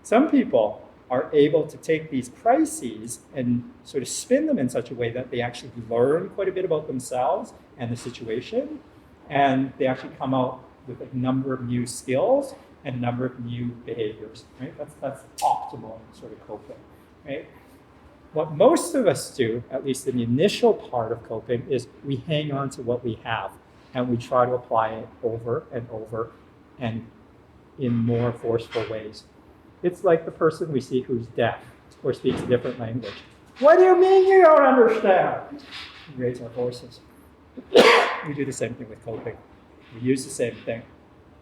Some people are able to take these crises and sort of spin them in such a way that they actually learn quite a bit about themselves and the situation, and they actually come out with a number of new skills and a number of new behaviors, right? That's optimal sort of coping, right? What most of us do, at least in the initial part of coping, is we hang on to what we have and we try to apply it over and over and in more forceful ways. It's like the person we see who's deaf or speaks a different language. What do you mean you don't understand? We raise our voices. We do the same thing with coping. We use the same thing.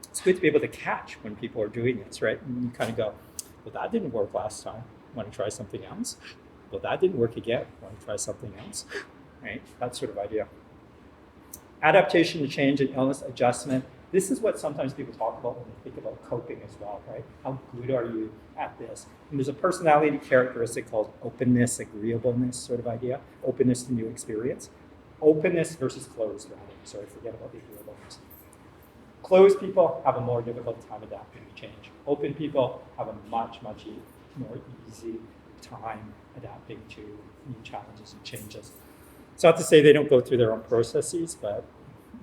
It's good to be able to catch when people are doing this, right? And you kind of go, well, that didn't work last time. Want to try something else? Well, that didn't work again. Want to try something else? Right? That sort of idea. Adaptation to change and illness adjustment. This is what sometimes people talk about when they think about coping as well, right? How good are you at this? And there's a personality characteristic called openness, agreeableness sort of idea. Openness to new experience. Openness versus closed. Sorry, forget about the agreeableness. Closed people have a more difficult time adapting to change. Open people have a much, much more easy time adapting to new challenges and changes. It's not to say they don't go through their own processes, but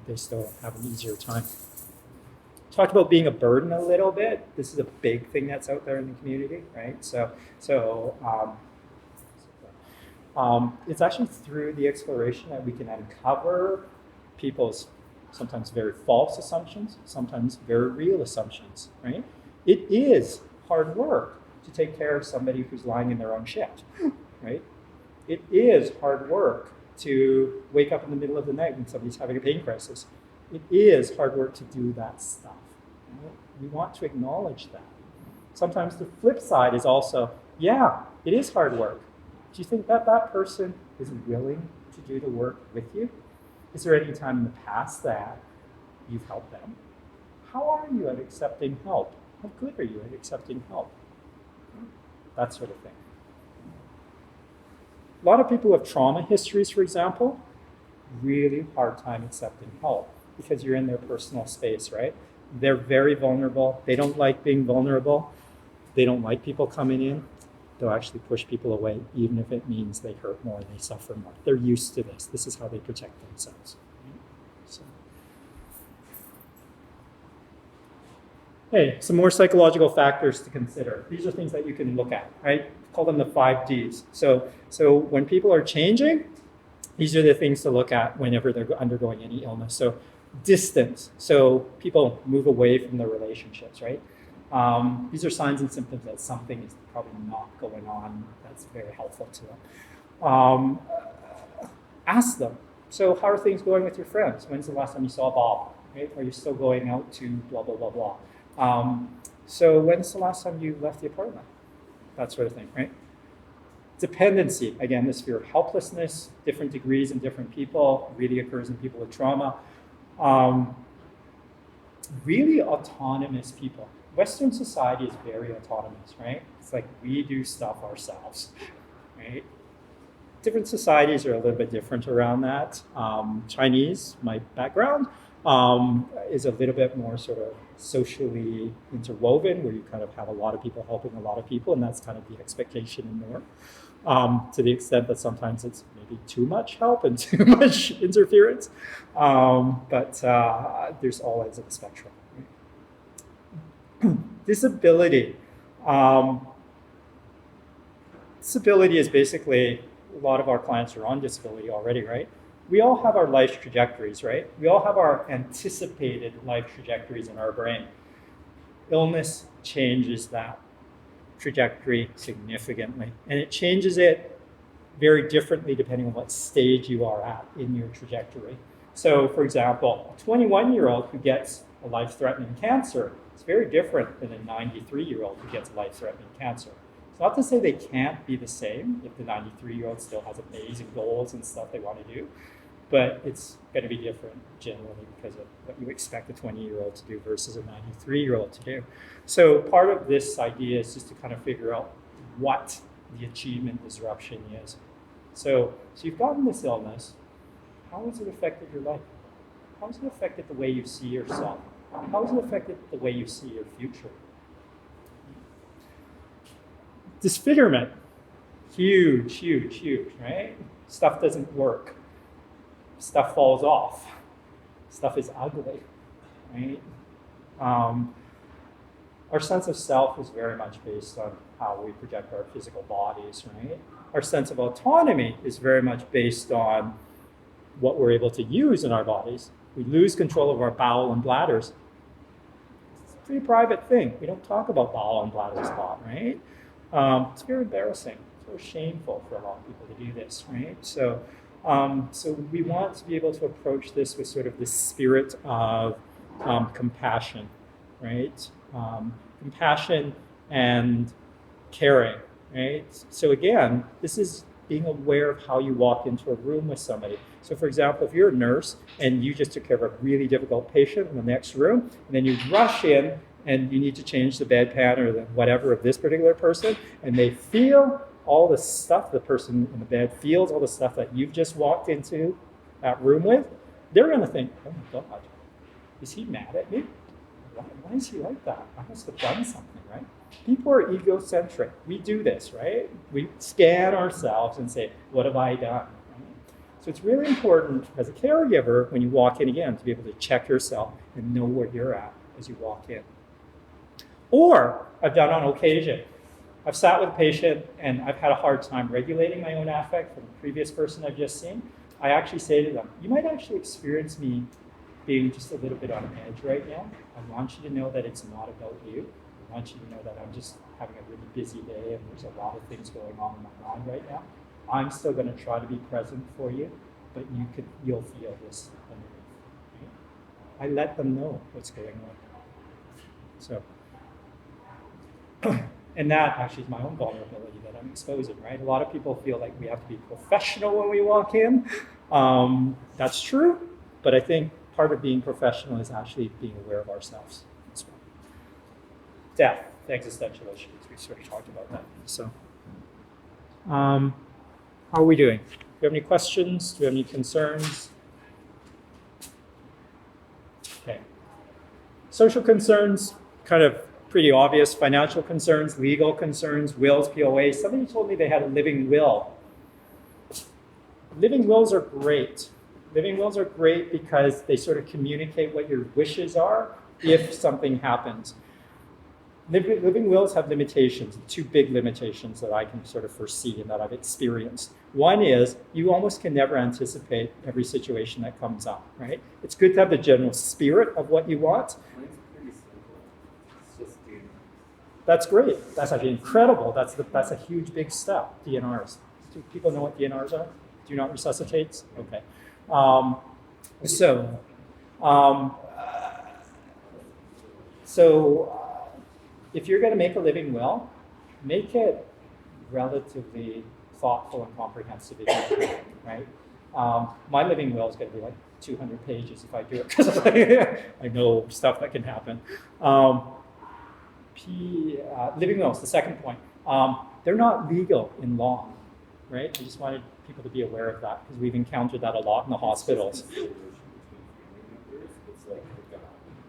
they still have an easier time. Talked about being a burden a little bit. This is a big thing that's out there in the community, right? It's actually through the exploration that we can uncover people's sometimes very false assumptions, sometimes very real assumptions, right? It is hard work to take care of somebody who's lying in their own shit, right? It is hard work to wake up in the middle of the night when somebody's having a pain crisis. It is hard work to do that stuff. Right? We want to acknowledge that. Sometimes the flip side is also, yeah, it is hard work. Do you think that that person is willing to do the work with you? Is there any time in the past that you've helped them? How are you at accepting help? How good are you at accepting help? That sort of thing. A lot of people with trauma histories, for example, really hard time accepting help because you're in their personal space, right? They're very vulnerable. They don't like being vulnerable. They don't like people coming in. They'll actually push people away, even if it means they hurt more and they suffer more. They're used to this. This is how they protect themselves. So. Hey, some more psychological factors to consider. These are things that you can look at, right? Call them the 5 Ds. So when people are changing, these are the things to look at whenever they're undergoing any illness. So distance. So people move away from their relationships, right? These are signs and symptoms that something is probably not going on that's very helpful to them. Ask them. So how are things going with your friends? When's the last time you saw Bob? Right? Are you still going out to blah, blah, blah, blah? So when's the last time you left the apartment? That sort of thing, right? Dependency. Again, this fear of helplessness, different degrees in different people, really occurs in people with trauma. Really autonomous people. Western society is very autonomous, right? It's like we do stuff ourselves, right? Different societies are a little bit different around that. Chinese, my background, is a little bit more sort of socially interwoven, where you kind of have a lot of people helping a lot of people, and that's kind of the expectation and norm. To the extent that sometimes it's maybe too much help and too much interference, but there's all ends of the spectrum. Disability. Disability is basically, a lot of our clients are on disability already, right? We all have our life trajectories, right? We all have our anticipated life trajectories in our brain. Illness changes that trajectory significantly, and it changes it very differently depending on what stage you are at in your trajectory. So, for example, a 21-year-old who gets a life-threatening cancer is very different than a 93-year-old who gets life-threatening cancer. It's not to say they can't be the same if the 93-year-old still has amazing goals and stuff they want to do, but it's going to be different generally because of what you expect a 20-year-old to do versus a 93-year-old to do. So part of this idea is just to kind of figure out what the achievement disruption is. So you've gotten this illness. How has it affected your life? How has it affected the way you see yourself? How has it affected the way you see your future? Disfigurement. Huge, huge, huge, right? Stuff doesn't work. Stuff falls off. Stuff is ugly, right? Our sense of self is very much based on how we project our physical bodies, right? Our sense of autonomy is very much based on what we're able to use in our bodies. We lose control of our bowel and bladders. It's a pretty private thing. We don't talk about bowel and bladders a lot, right? It's very embarrassing. It's very shameful for a lot of people to do this, right? So we want to be able to approach this with sort of this spirit of compassion, right? Compassion and caring, right? So again, this is being aware of how you walk into a room with somebody. So for example, if you're a nurse and you just took care of a really difficult patient in the next room, and then you rush in and you need to change the bedpan or the whatever of this particular person, and they feel all the stuff the person in the bed feels, all the stuff that you've just walked into that room with, they're going to think, oh my God, is he mad at me? Why is he like that? I must have done something, right? People are egocentric. We do this, right? We scan ourselves and say, what have I done? So it's really important as a caregiver when you walk in again to be able to check yourself and know where you're at. as you walk in. Or I've done on occasion. I've sat with a patient and I've had a hard time regulating my own affect from the previous person I've just seen. I actually say to them, you might actually experience me being just a little bit on edge right now. I want you to know that it's not about you. I want you to know that I'm just having a really busy day and there's a lot of things going on in my mind right now. I'm still going to try to be present for you, but you'll feel this underneath. Right? I let them know what's going on. So, and that actually is my own vulnerability that I'm exposing, right? A lot of people feel like we have to be professional when we walk in. That's true, but I think part of being professional is actually being aware of ourselves as well. Death, the existential issues, we sort of talked about that. So, how are we doing? Do you have any questions? Do you have any concerns? Okay. Social concerns, kind of pretty obvious. Financial concerns, legal concerns, wills, POAs. Somebody told me they had a living will. Living wills are great. Living wills are great because they sort of communicate what your wishes are if something happens. Living wills have limitations, two big limitations that I can sort of foresee and that I've experienced. One is you almost can never anticipate every situation that comes up, right? It's good to have the general spirit of what you want. Mine's pretty simple. It's just DNR. That's great. That's actually incredible. That's a huge, big step, DNRs. Do people know what DNRs are? Do not resuscitate? Okay. If you're going to make a living will, make it relatively thoughtful and comprehensive, right? My living will is going to be like 200 pages if I do it because I know stuff that can happen. Living wills, the second point. They're not legal in law, right? I just wanted people to be aware of that because we've encountered that a lot in the hospitals. It's like the guy.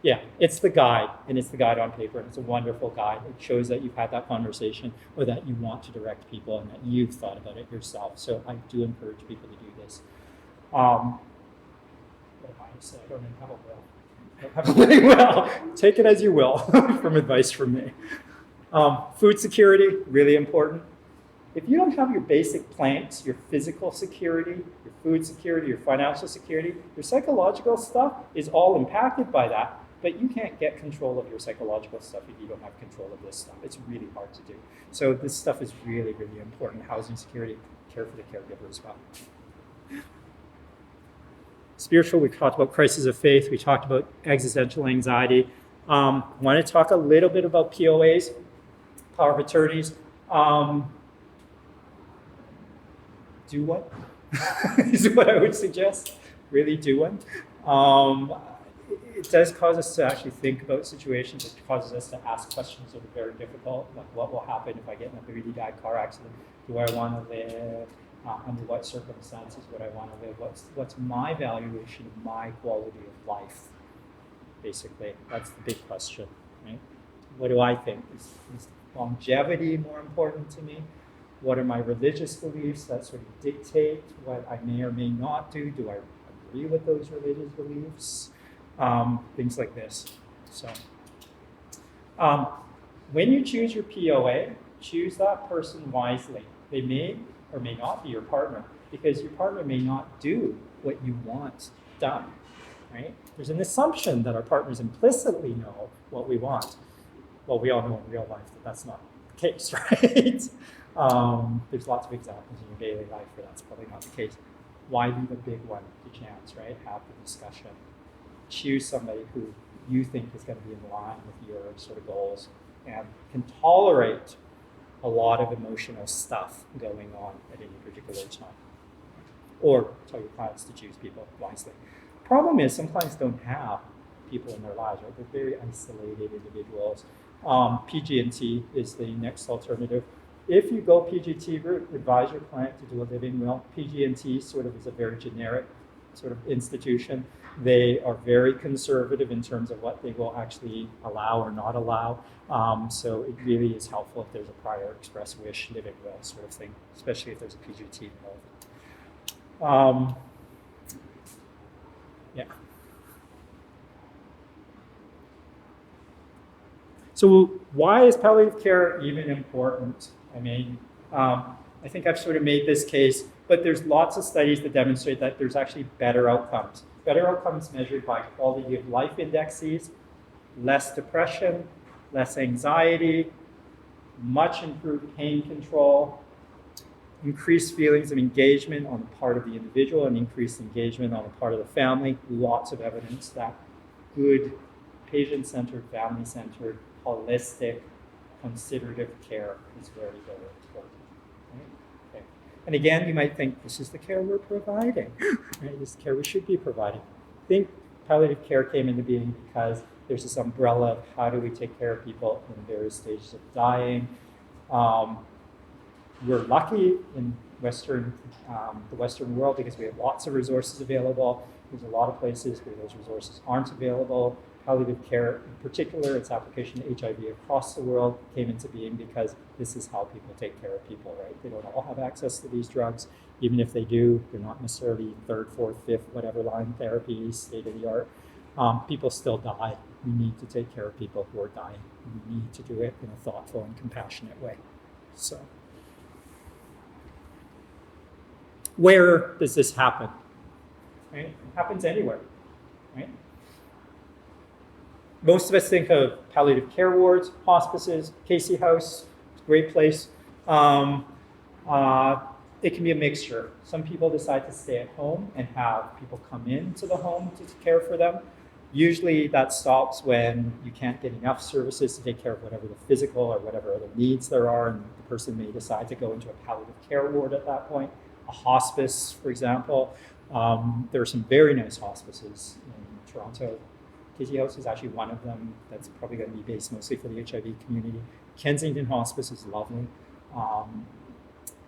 Yeah, it's the guide, and it's the guide on paper, and it's a wonderful guide. It shows that you've had that conversation or that you want to direct people and that you've thought about it yourself. So I do encourage people to do this. What am I to say? I don't even have a will. I don't have a living will. Take it as you will from advice from me. Food security, really important. If you don't have your basic planks, your physical security, your food security, your financial security, your psychological stuff is all impacted by that, but you can't get control of your psychological stuff if you don't have control of this stuff. It's really hard to do. So this stuff is really, really important. Housing security, care for the caregiver as well. Spiritual, we talked about crisis of faith. We talked about existential anxiety. I want to talk a little bit about POAs, power of attorneys. Do one. Is what I would suggest. Really do one. It does cause us to actually think about situations. It causes us to ask questions that are very difficult, like what will happen if I get in a really bad car accident? Do I want to live? Under what circumstances would I want to live? What's my valuation of my quality of life? Basically, that's the big question, right? What do I think? Is longevity more important to me? What are my religious beliefs that sort of dictate what I may or may not do? Do I agree with those religious beliefs? Things like this. So, when you choose your POA, choose that person wisely. They may or may not be your partner because your partner may not do what you want done, right? There's an assumption that our partners implicitly know what we want. Well, we all know in real life that that's not the case, right? There's lots of examples in your daily life where that's probably not the case. Why leave a big one to chance, right? Have the discussion. Choose somebody who you think is going to be in line with your sort of goals and can tolerate a lot of emotional stuff going on at any particular time. Or tell your clients to choose people wisely. Problem is, some clients don't have people in their lives, right? They're very isolated individuals. PG&T is the next alternative. If you go PGT route, advise your client to do a living will. PG&T sort of is a very generic sort of institution. They are very conservative in terms of what they will actually allow or not allow. So it really is helpful if there's a prior express wish living will sort of thing, especially if there's a PGT involved. Yeah. So why is palliative care even important? I mean, I think I've sort of made this case, but there's lots of studies that demonstrate that there's actually better outcomes. Better outcomes measured by quality of life indexes, less depression, less anxiety, much improved pain control, increased feelings of engagement on the part of the individual and increased engagement on the part of the family. Lots of evidence that good patient-centered, family-centered, holistic, considerative care is very, very important. Right? Okay. And again, you might think this is the care we're providing. Right? This is the care we should be providing. I think palliative care came into being because there's this umbrella of how do we take care of people in various stages of dying. We're lucky in the Western world because we have lots of resources available. There's a lot of places where those resources aren't available. Palliative care, in particular, its application to HIV across the world came into being because this is how people take care of people, right? They don't all have access to these drugs. Even if they do, they're not necessarily third, fourth, fifth, whatever line therapy, state of the art. People still die. We need to take care of people who are dying. We need to do it in a thoughtful and compassionate way. So, where does this happen? Right? It happens anywhere, right? Most of us think of palliative care wards, hospices, Casey House, it's a great place. It can be a mixture. Some people decide to stay at home and have people come into the home to care for them. Usually that stops when you can't get enough services to take care of whatever the physical or whatever other needs there are, and the person may decide to go into a palliative care ward at that point. A hospice, for example. There are some very nice hospices in Toronto. Casey House is actually one of them that's probably going to be based mostly for the HIV community. Kensington Hospice is lovely.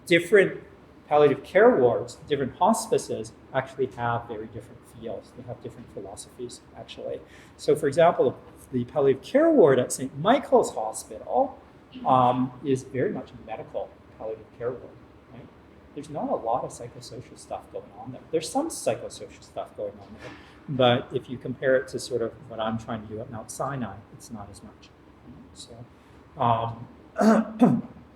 Different palliative care wards, different hospices actually have very different feels. They have different philosophies, actually. So, for example, the palliative care ward at St. Michael's Hospital is very much a medical palliative care ward. Right? There's not a lot of psychosocial stuff going on there. There's some psychosocial stuff going on there, but if you compare it to sort of what I'm trying to do at Mount Sinai, it's not as much. So,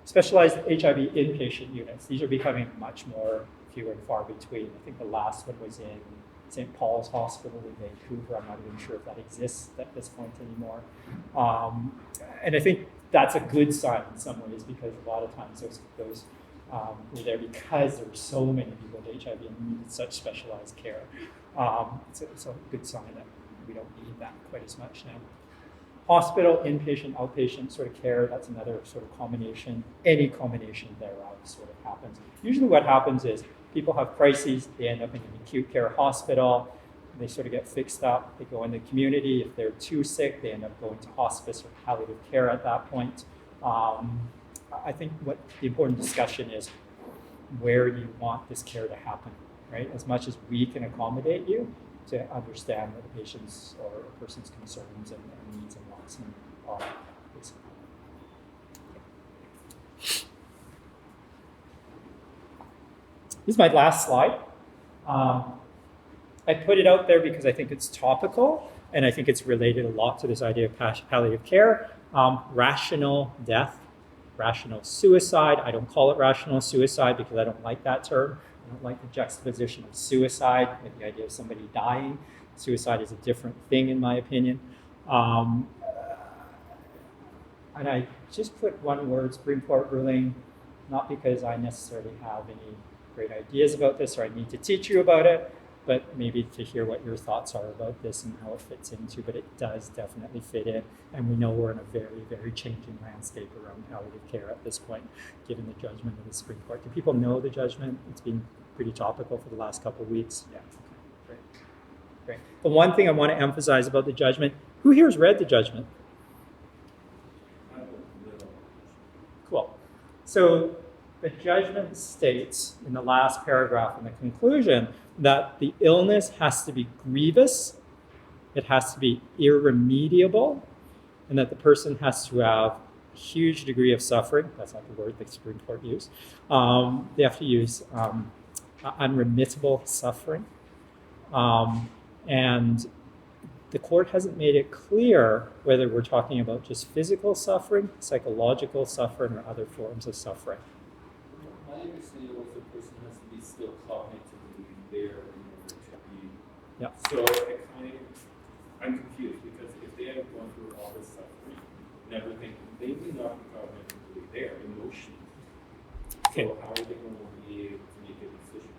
specialized HIV inpatient units. These are becoming much more few and far between. I think the last one was in St. Paul's Hospital in Vancouver. I'm not even sure if that exists at this point anymore. And I think that's a good sign in some ways because a lot of times those were there because there were so many people with HIV and needed such specialized care. It's a good sign that we don't need that quite as much now. Hospital, inpatient, outpatient sort of care, that's another sort of combination. Any combination thereof sort of happens. Usually what happens is people have crises, they end up in an acute care hospital, they sort of get fixed up, they go in the community. If they're too sick, they end up going to hospice or palliative care at that point. I think what the important discussion is, where do you want this care to happen, right? As much as we can accommodate you to understand what the patient's or a person's concerns and needs and wants are. Basically. This is my last slide. I put it out there because I think it's topical and I think it's related a lot to this idea of palliative care. Rational death, rational suicide. I don't call it rational suicide because I don't like that term. I don't like the juxtaposition of suicide with the idea of somebody dying. Suicide is a different thing in my opinion. And I just put one word, Supreme Court ruling, not because I necessarily have any great ideas about this or I need to teach you about it, but maybe to hear what your thoughts are about this and how it fits into, but it does definitely fit in. And we know we're in a very, very changing landscape around palliative care at this point, given the judgment of the Supreme Court. Do people know the judgment? It's been pretty topical for the last couple of weeks. Yeah, okay, great. The one thing I want to emphasize about the judgment, who here has read the judgment? Cool. So the judgment states in the last paragraph in the conclusion that the illness has to be grievous, it has to be irremediable, and that the person has to have a huge degree of suffering. That's not the word the Supreme Court used. They have to use unremittable suffering. And the court hasn't made it clear whether we're talking about just physical suffering, psychological suffering, or other forms of suffering. My understanding was the person has to be still cognitively there in order to be. Yeah. So I'm confused because if they have gone through all this suffering and everything, they may not be cognitively there emotionally. Okay. So how are they going to be able to make a decision?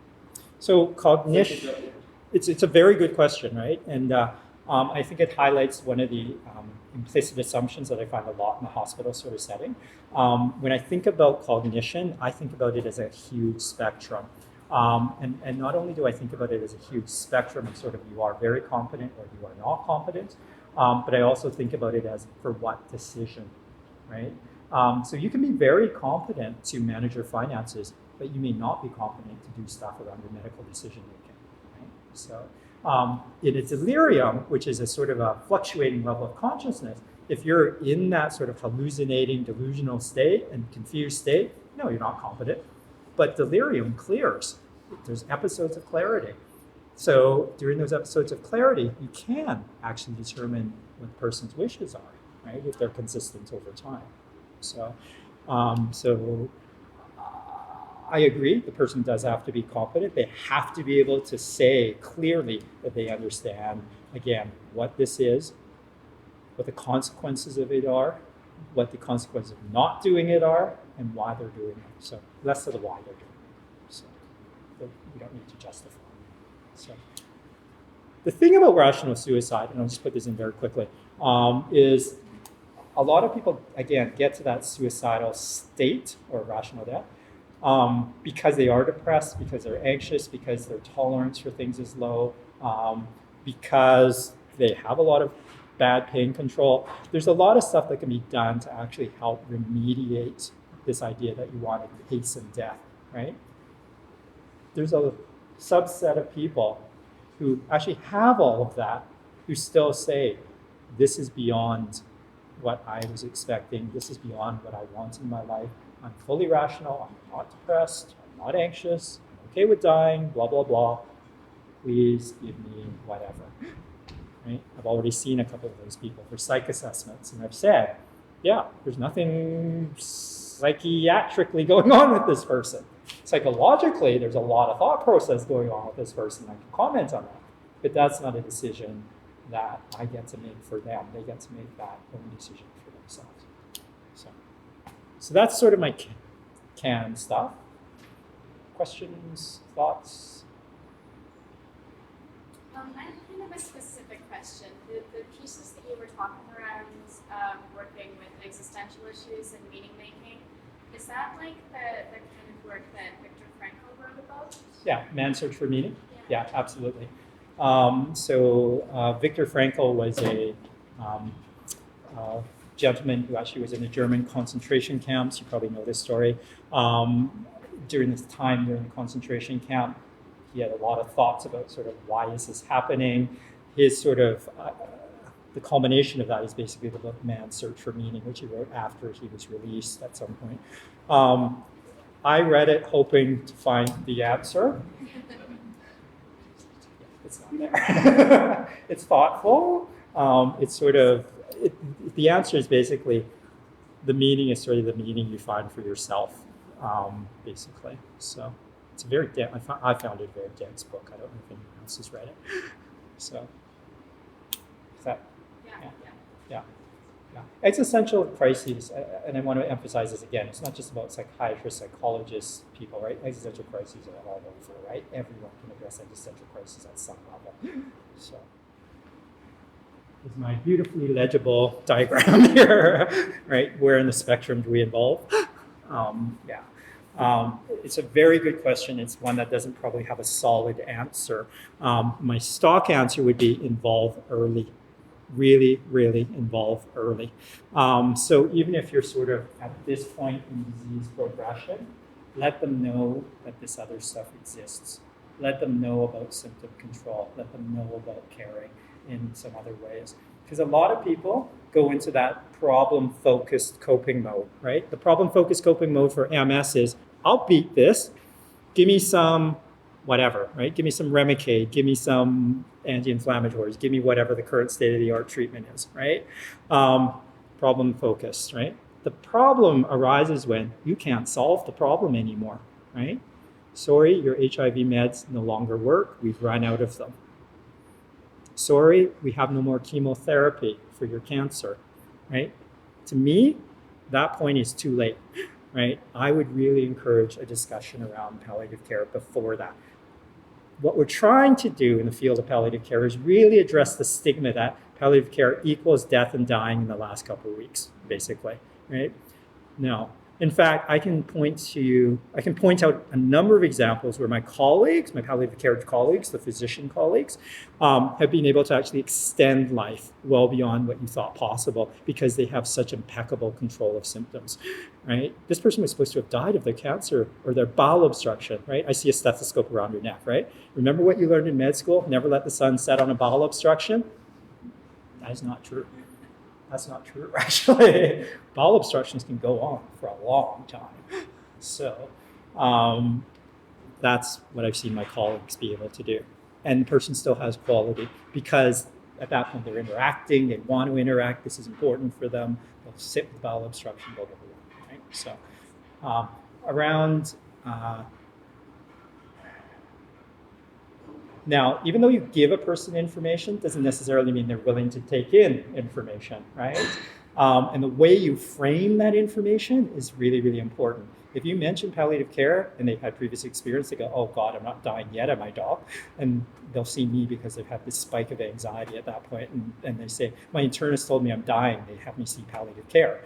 So cognition, it's a very good question, right? And I think it highlights one of the implicit assumptions that I find a lot in the hospital sort of setting. When I think about cognition, I think about it as a huge spectrum. And not only do I think about it as a huge spectrum of sort of you are very competent or you are not competent, but I also think about it as for what decision, right? So you can be very competent to manage your finances, but you may not be competent to do stuff around your medical decision making, right? So in a delirium, which is a sort of a fluctuating level of consciousness, if you're in that sort of hallucinating, delusional state and confused state, no, you're not competent. But delirium clears. There's episodes of clarity. So during those episodes of clarity, you can actually determine what the person's wishes are, right? If they're consistent over time. So I agree, the person does have to be competent. They have to be able to say clearly that they understand, again, what this is, what the consequences of it are, what the consequences of not doing it are, and why they're doing it. So less of the why they're doing it. So we don't need to justify it. So the thing about rational suicide, and I'll just put this in very quickly, is a lot of people, again, get to that suicidal state or rational death because they are depressed, because they're anxious, because their tolerance for things is low, because they have a lot of bad pain control. There's a lot of stuff that can be done to actually help remediate this idea that you want to hasten death, right? There's a subset of people who actually have all of that, who still say, this is beyond what I was expecting, this is beyond what I want in my life. I'm fully rational, I'm not depressed, I'm not anxious, I'm okay with dying, blah, blah, blah. Please give me whatever. Right? I've already seen a couple of those people for psych assessments, and I've said, yeah, there's nothing psychiatrically going on with this person. Psychologically, there's a lot of thought process going on with this person. I can comment on that, but that's not a decision that I get to make for them. They get to make that own decision for themselves. So that's sort of my can stuff. Questions, thoughts? I have kind of a specific question. The pieces that you were talking around working with existential issues and meaning making, is that like the kind of work that Viktor Frankl wrote about? Yeah, Man's Search for Meaning. Yeah, absolutely. So Viktor Frankl was a gentleman who actually was in the German concentration camps. You probably know this story. During this time during the concentration camp, he had a lot of thoughts about sort of why is this happening. His sort of, the culmination of that is basically the book Man's Search for Meaning, which he wrote after he was released at some point. I read it hoping to find the answer. It's not there. It's thoughtful. It's sort of, the answer is basically the meaning is sort of the meaning you find for yourself, basically. So it's a very I found it a very dense book. I don't know if anyone else has read it. So is that? Yeah. Existential crises, and I want to emphasize this again, it's not just about psychiatrists, psychologists, people, right? Existential crises are all over, right? Everyone can address existential crises at some level. So is my beautifully legible diagram here, right? Where in the spectrum do we involve? It's a very good question. It's one that doesn't probably have a solid answer. My stock answer would be involve early. Really, really involve early. So even if you're sort of at this point in disease progression, let them know that this other stuff exists. Let them know about symptom control. Let them know about caring in some other ways. Because a lot of people go into that problem-focused coping mode, right? The problem-focused coping mode for MS is, I'll beat this. Give me some whatever, right? Give me some Remicade, give me some anti-inflammatories, give me whatever the current state-of-the-art treatment is, right? Problem focused, right? The problem arises when you can't solve the problem anymore, right? Sorry, your HIV meds no longer work. We've run out of them. Sorry, we have no more chemotherapy for your cancer, right? To me, that point is too late, right? I would really encourage a discussion around palliative care before that. What we're trying to do in the field of palliative care is really address the stigma that palliative care equals death and dying in the last couple of weeks, basically, right? No. In fact, I can point out a number of examples where my colleagues, my palliative care colleagues, the physician colleagues, have been able to actually extend life well beyond what you thought possible because they have such impeccable control of symptoms, right? This person was supposed to have died of their cancer or their bowel obstruction, right? I see a stethoscope around your neck, right? Remember what you learned in med school? Never let the sun set on a bowel obstruction? That is not true. That's not true, actually. Bowel obstructions can go on for a long time. So that's what I've seen my colleagues be able to do. And the person still has quality because at that point they're interacting, they want to interact, this is important for them. They'll sit with bowel obstruction, blah, blah, blah, right? So now, even though you give a person information, doesn't necessarily mean they're willing to take in information, right? And the way you frame that information is really, really important. If you mention palliative care and they've had previous experience, they go, oh God, I'm not dying yet, am I, doc? And they'll see me because they've had this spike of anxiety at that point, and they say, my internist told me I'm dying, they have me see palliative care.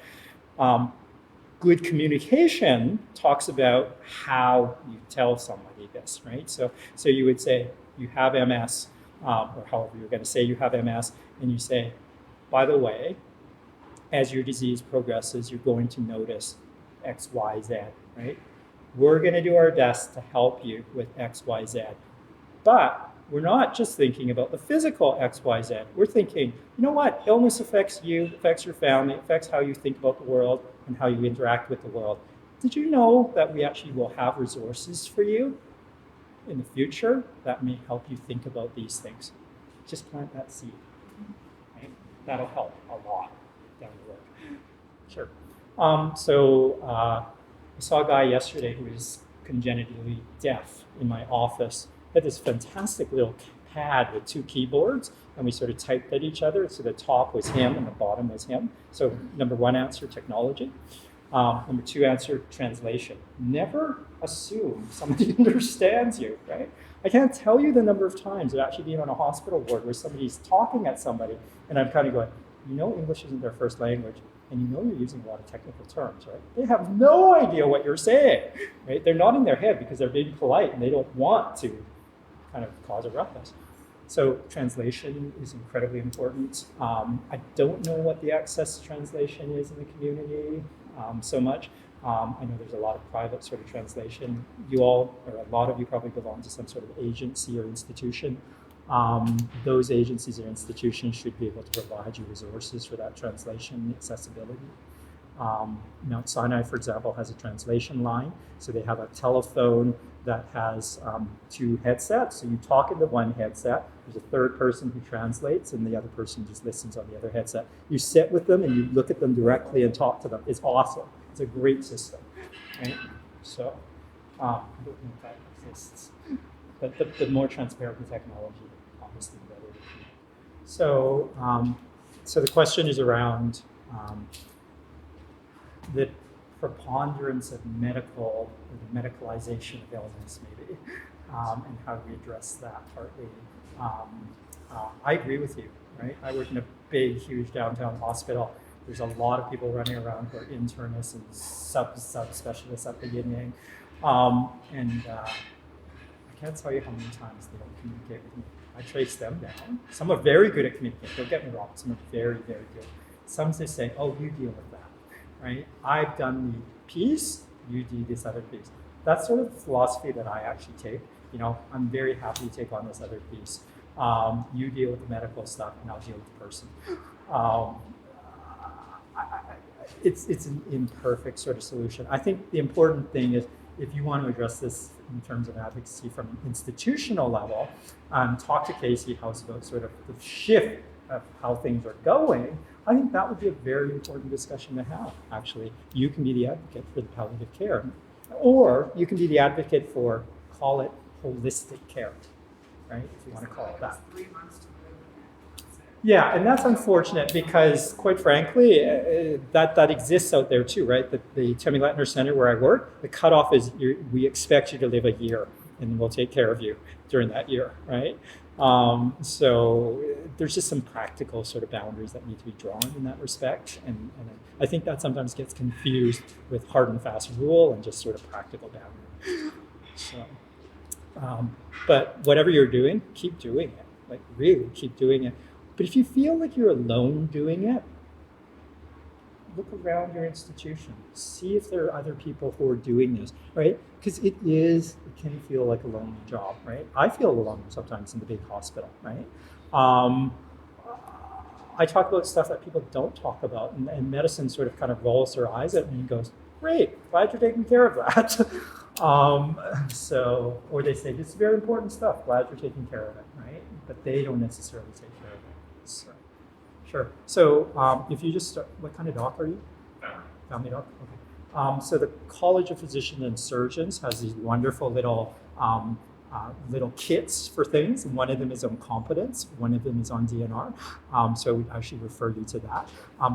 Good communication talks about how you tell somebody this, right? So you would say, you have MS, or however you're going to say you have MS, and you say, by the way, as your disease progresses, you're going to notice X, Y, Z, right? We're going to do our best to help you with X, Y, Z. But we're not just thinking about the physical X, Y, Z. We're thinking, you know what? Illness affects you, affects your family, affects how you think about the world and how you interact with the world. Did you know that we actually will have resources for you in the future that may help you think about these things? Just plant that seed, right? That'll help a lot down the road. Sure. I saw a guy yesterday who is congenitally deaf in my office. He had this fantastic little pad with 2 keyboards, and we sort of typed at each other. So the top was him and the bottom was him. So number 1 answer, technology. Number 2 answer, translation. Never assume somebody understands you, right? I can't tell you the number of times I've actually been on a hospital ward where somebody's talking at somebody, and I'm kind of going, you know English isn't their first language, and you know you're using a lot of technical terms, right? They have no idea what you're saying, right? They're nodding their head because they're being polite and they don't want to kind of cause a ruckus. So translation is incredibly important. I don't know what the access to translation is in the community so much. I know there's a lot of private sort of translation. You all, or a lot of you probably belong to some sort of agency or institution. Those agencies or institutions should be able to provide you resources for that translation accessibility. Mount Sinai, for example, has a translation line. So they have a telephone that has 2 headsets. So you talk into one headset. There's a third person who translates, and the other person just listens on the other headset. You sit with them and you look at them directly and talk to them. It's awesome. It's a great system, right? So I don't know if that exists. But the more transparent the technology, obviously, the better. So the question is around the preponderance of medical, or the medicalization of illness, maybe, and how do we address that partly. I agree with you, right? I work in a big, huge downtown hospital. There's a lot of people running around who are internists and subspecialists at the beginning. I can't tell you how many times they don't communicate with me. I trace them down. Some are very good at communicating, don't get me wrong. Some are very, very good. Some just say, oh, you deal with that, right? I've done the piece, you do this other piece. That's sort of the philosophy that I actually take. You know, I'm very happy to take on this other piece. You deal with the medical stuff and I'll deal with the person. It's an imperfect sort of solution. I think the important thing is if you want to address this in terms of advocacy from an institutional level, talk to Casey House about sort of the shift of how things are going. I think that would be a very important discussion to have, actually. You can be the advocate for the palliative care, or you can be the advocate for, call it holistic care, right? If you want to call it that. 3 months to live with that. Yeah, and that's unfortunate because, quite frankly, that exists out there too, right? The Tammy Lettner Center where I work, the cutoff is we expect you to live a year, and we'll take care of you during that year, right? So there's just some practical sort of boundaries that need to be drawn in that respect, and I think that sometimes gets confused with hard and fast rule and just sort of practical boundary. So, but whatever you're doing, keep doing it. Like really, keep doing it. But if you feel like you're alone doing it, look around your institution. See if there are other people who are doing this, right? Because it can feel like a lonely job, right? I feel alone sometimes in the big hospital, right? I talk about stuff that people don't talk about, and medicine sort of kind of rolls their eyes at me and goes, great, glad you're taking care of that. Or they say, this is very important stuff, glad you're taking care of it, right? But they don't necessarily take care of it. So, sure. So if you just start, what kind of doc are you? Family doc? Okay. So the College of Physicians and Surgeons has these wonderful little kits for things, and one of them is on competence, one of them is on DNR. So I would actually refer you to that.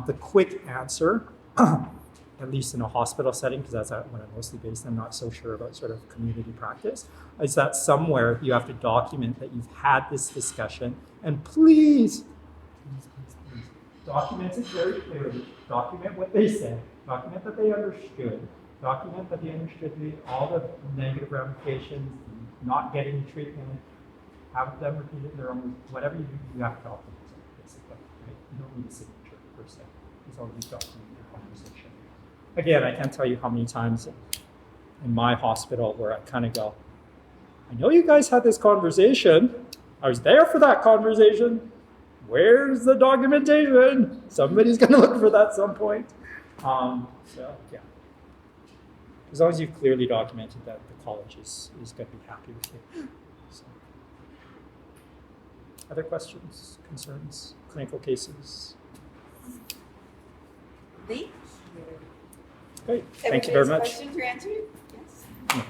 The quick answer, at least in a hospital setting, because that's what I'm mostly based on, I'm not so sure about sort of community practice, is that somewhere you have to document that you've had this discussion, and please document it very clearly, document what they said, document that they understood, document that they understood all the negative ramifications, not getting treatment, have them repeat it in their own, whatever you do, you have to document it, basically, right? You don't need a signature per se, as long as you document your conversation. Again, I can't tell you how many times in my hospital where I kind of go, I know you guys had this conversation, I was there for that conversation, where's the documentation? Somebody's going to look for that at some point. So, yeah. As long as you've clearly documented that, the college is going to be happy with you. So. Other questions, concerns, clinical cases? Lee? Great. Thank you very much. Questions were answered? Yes. Yeah.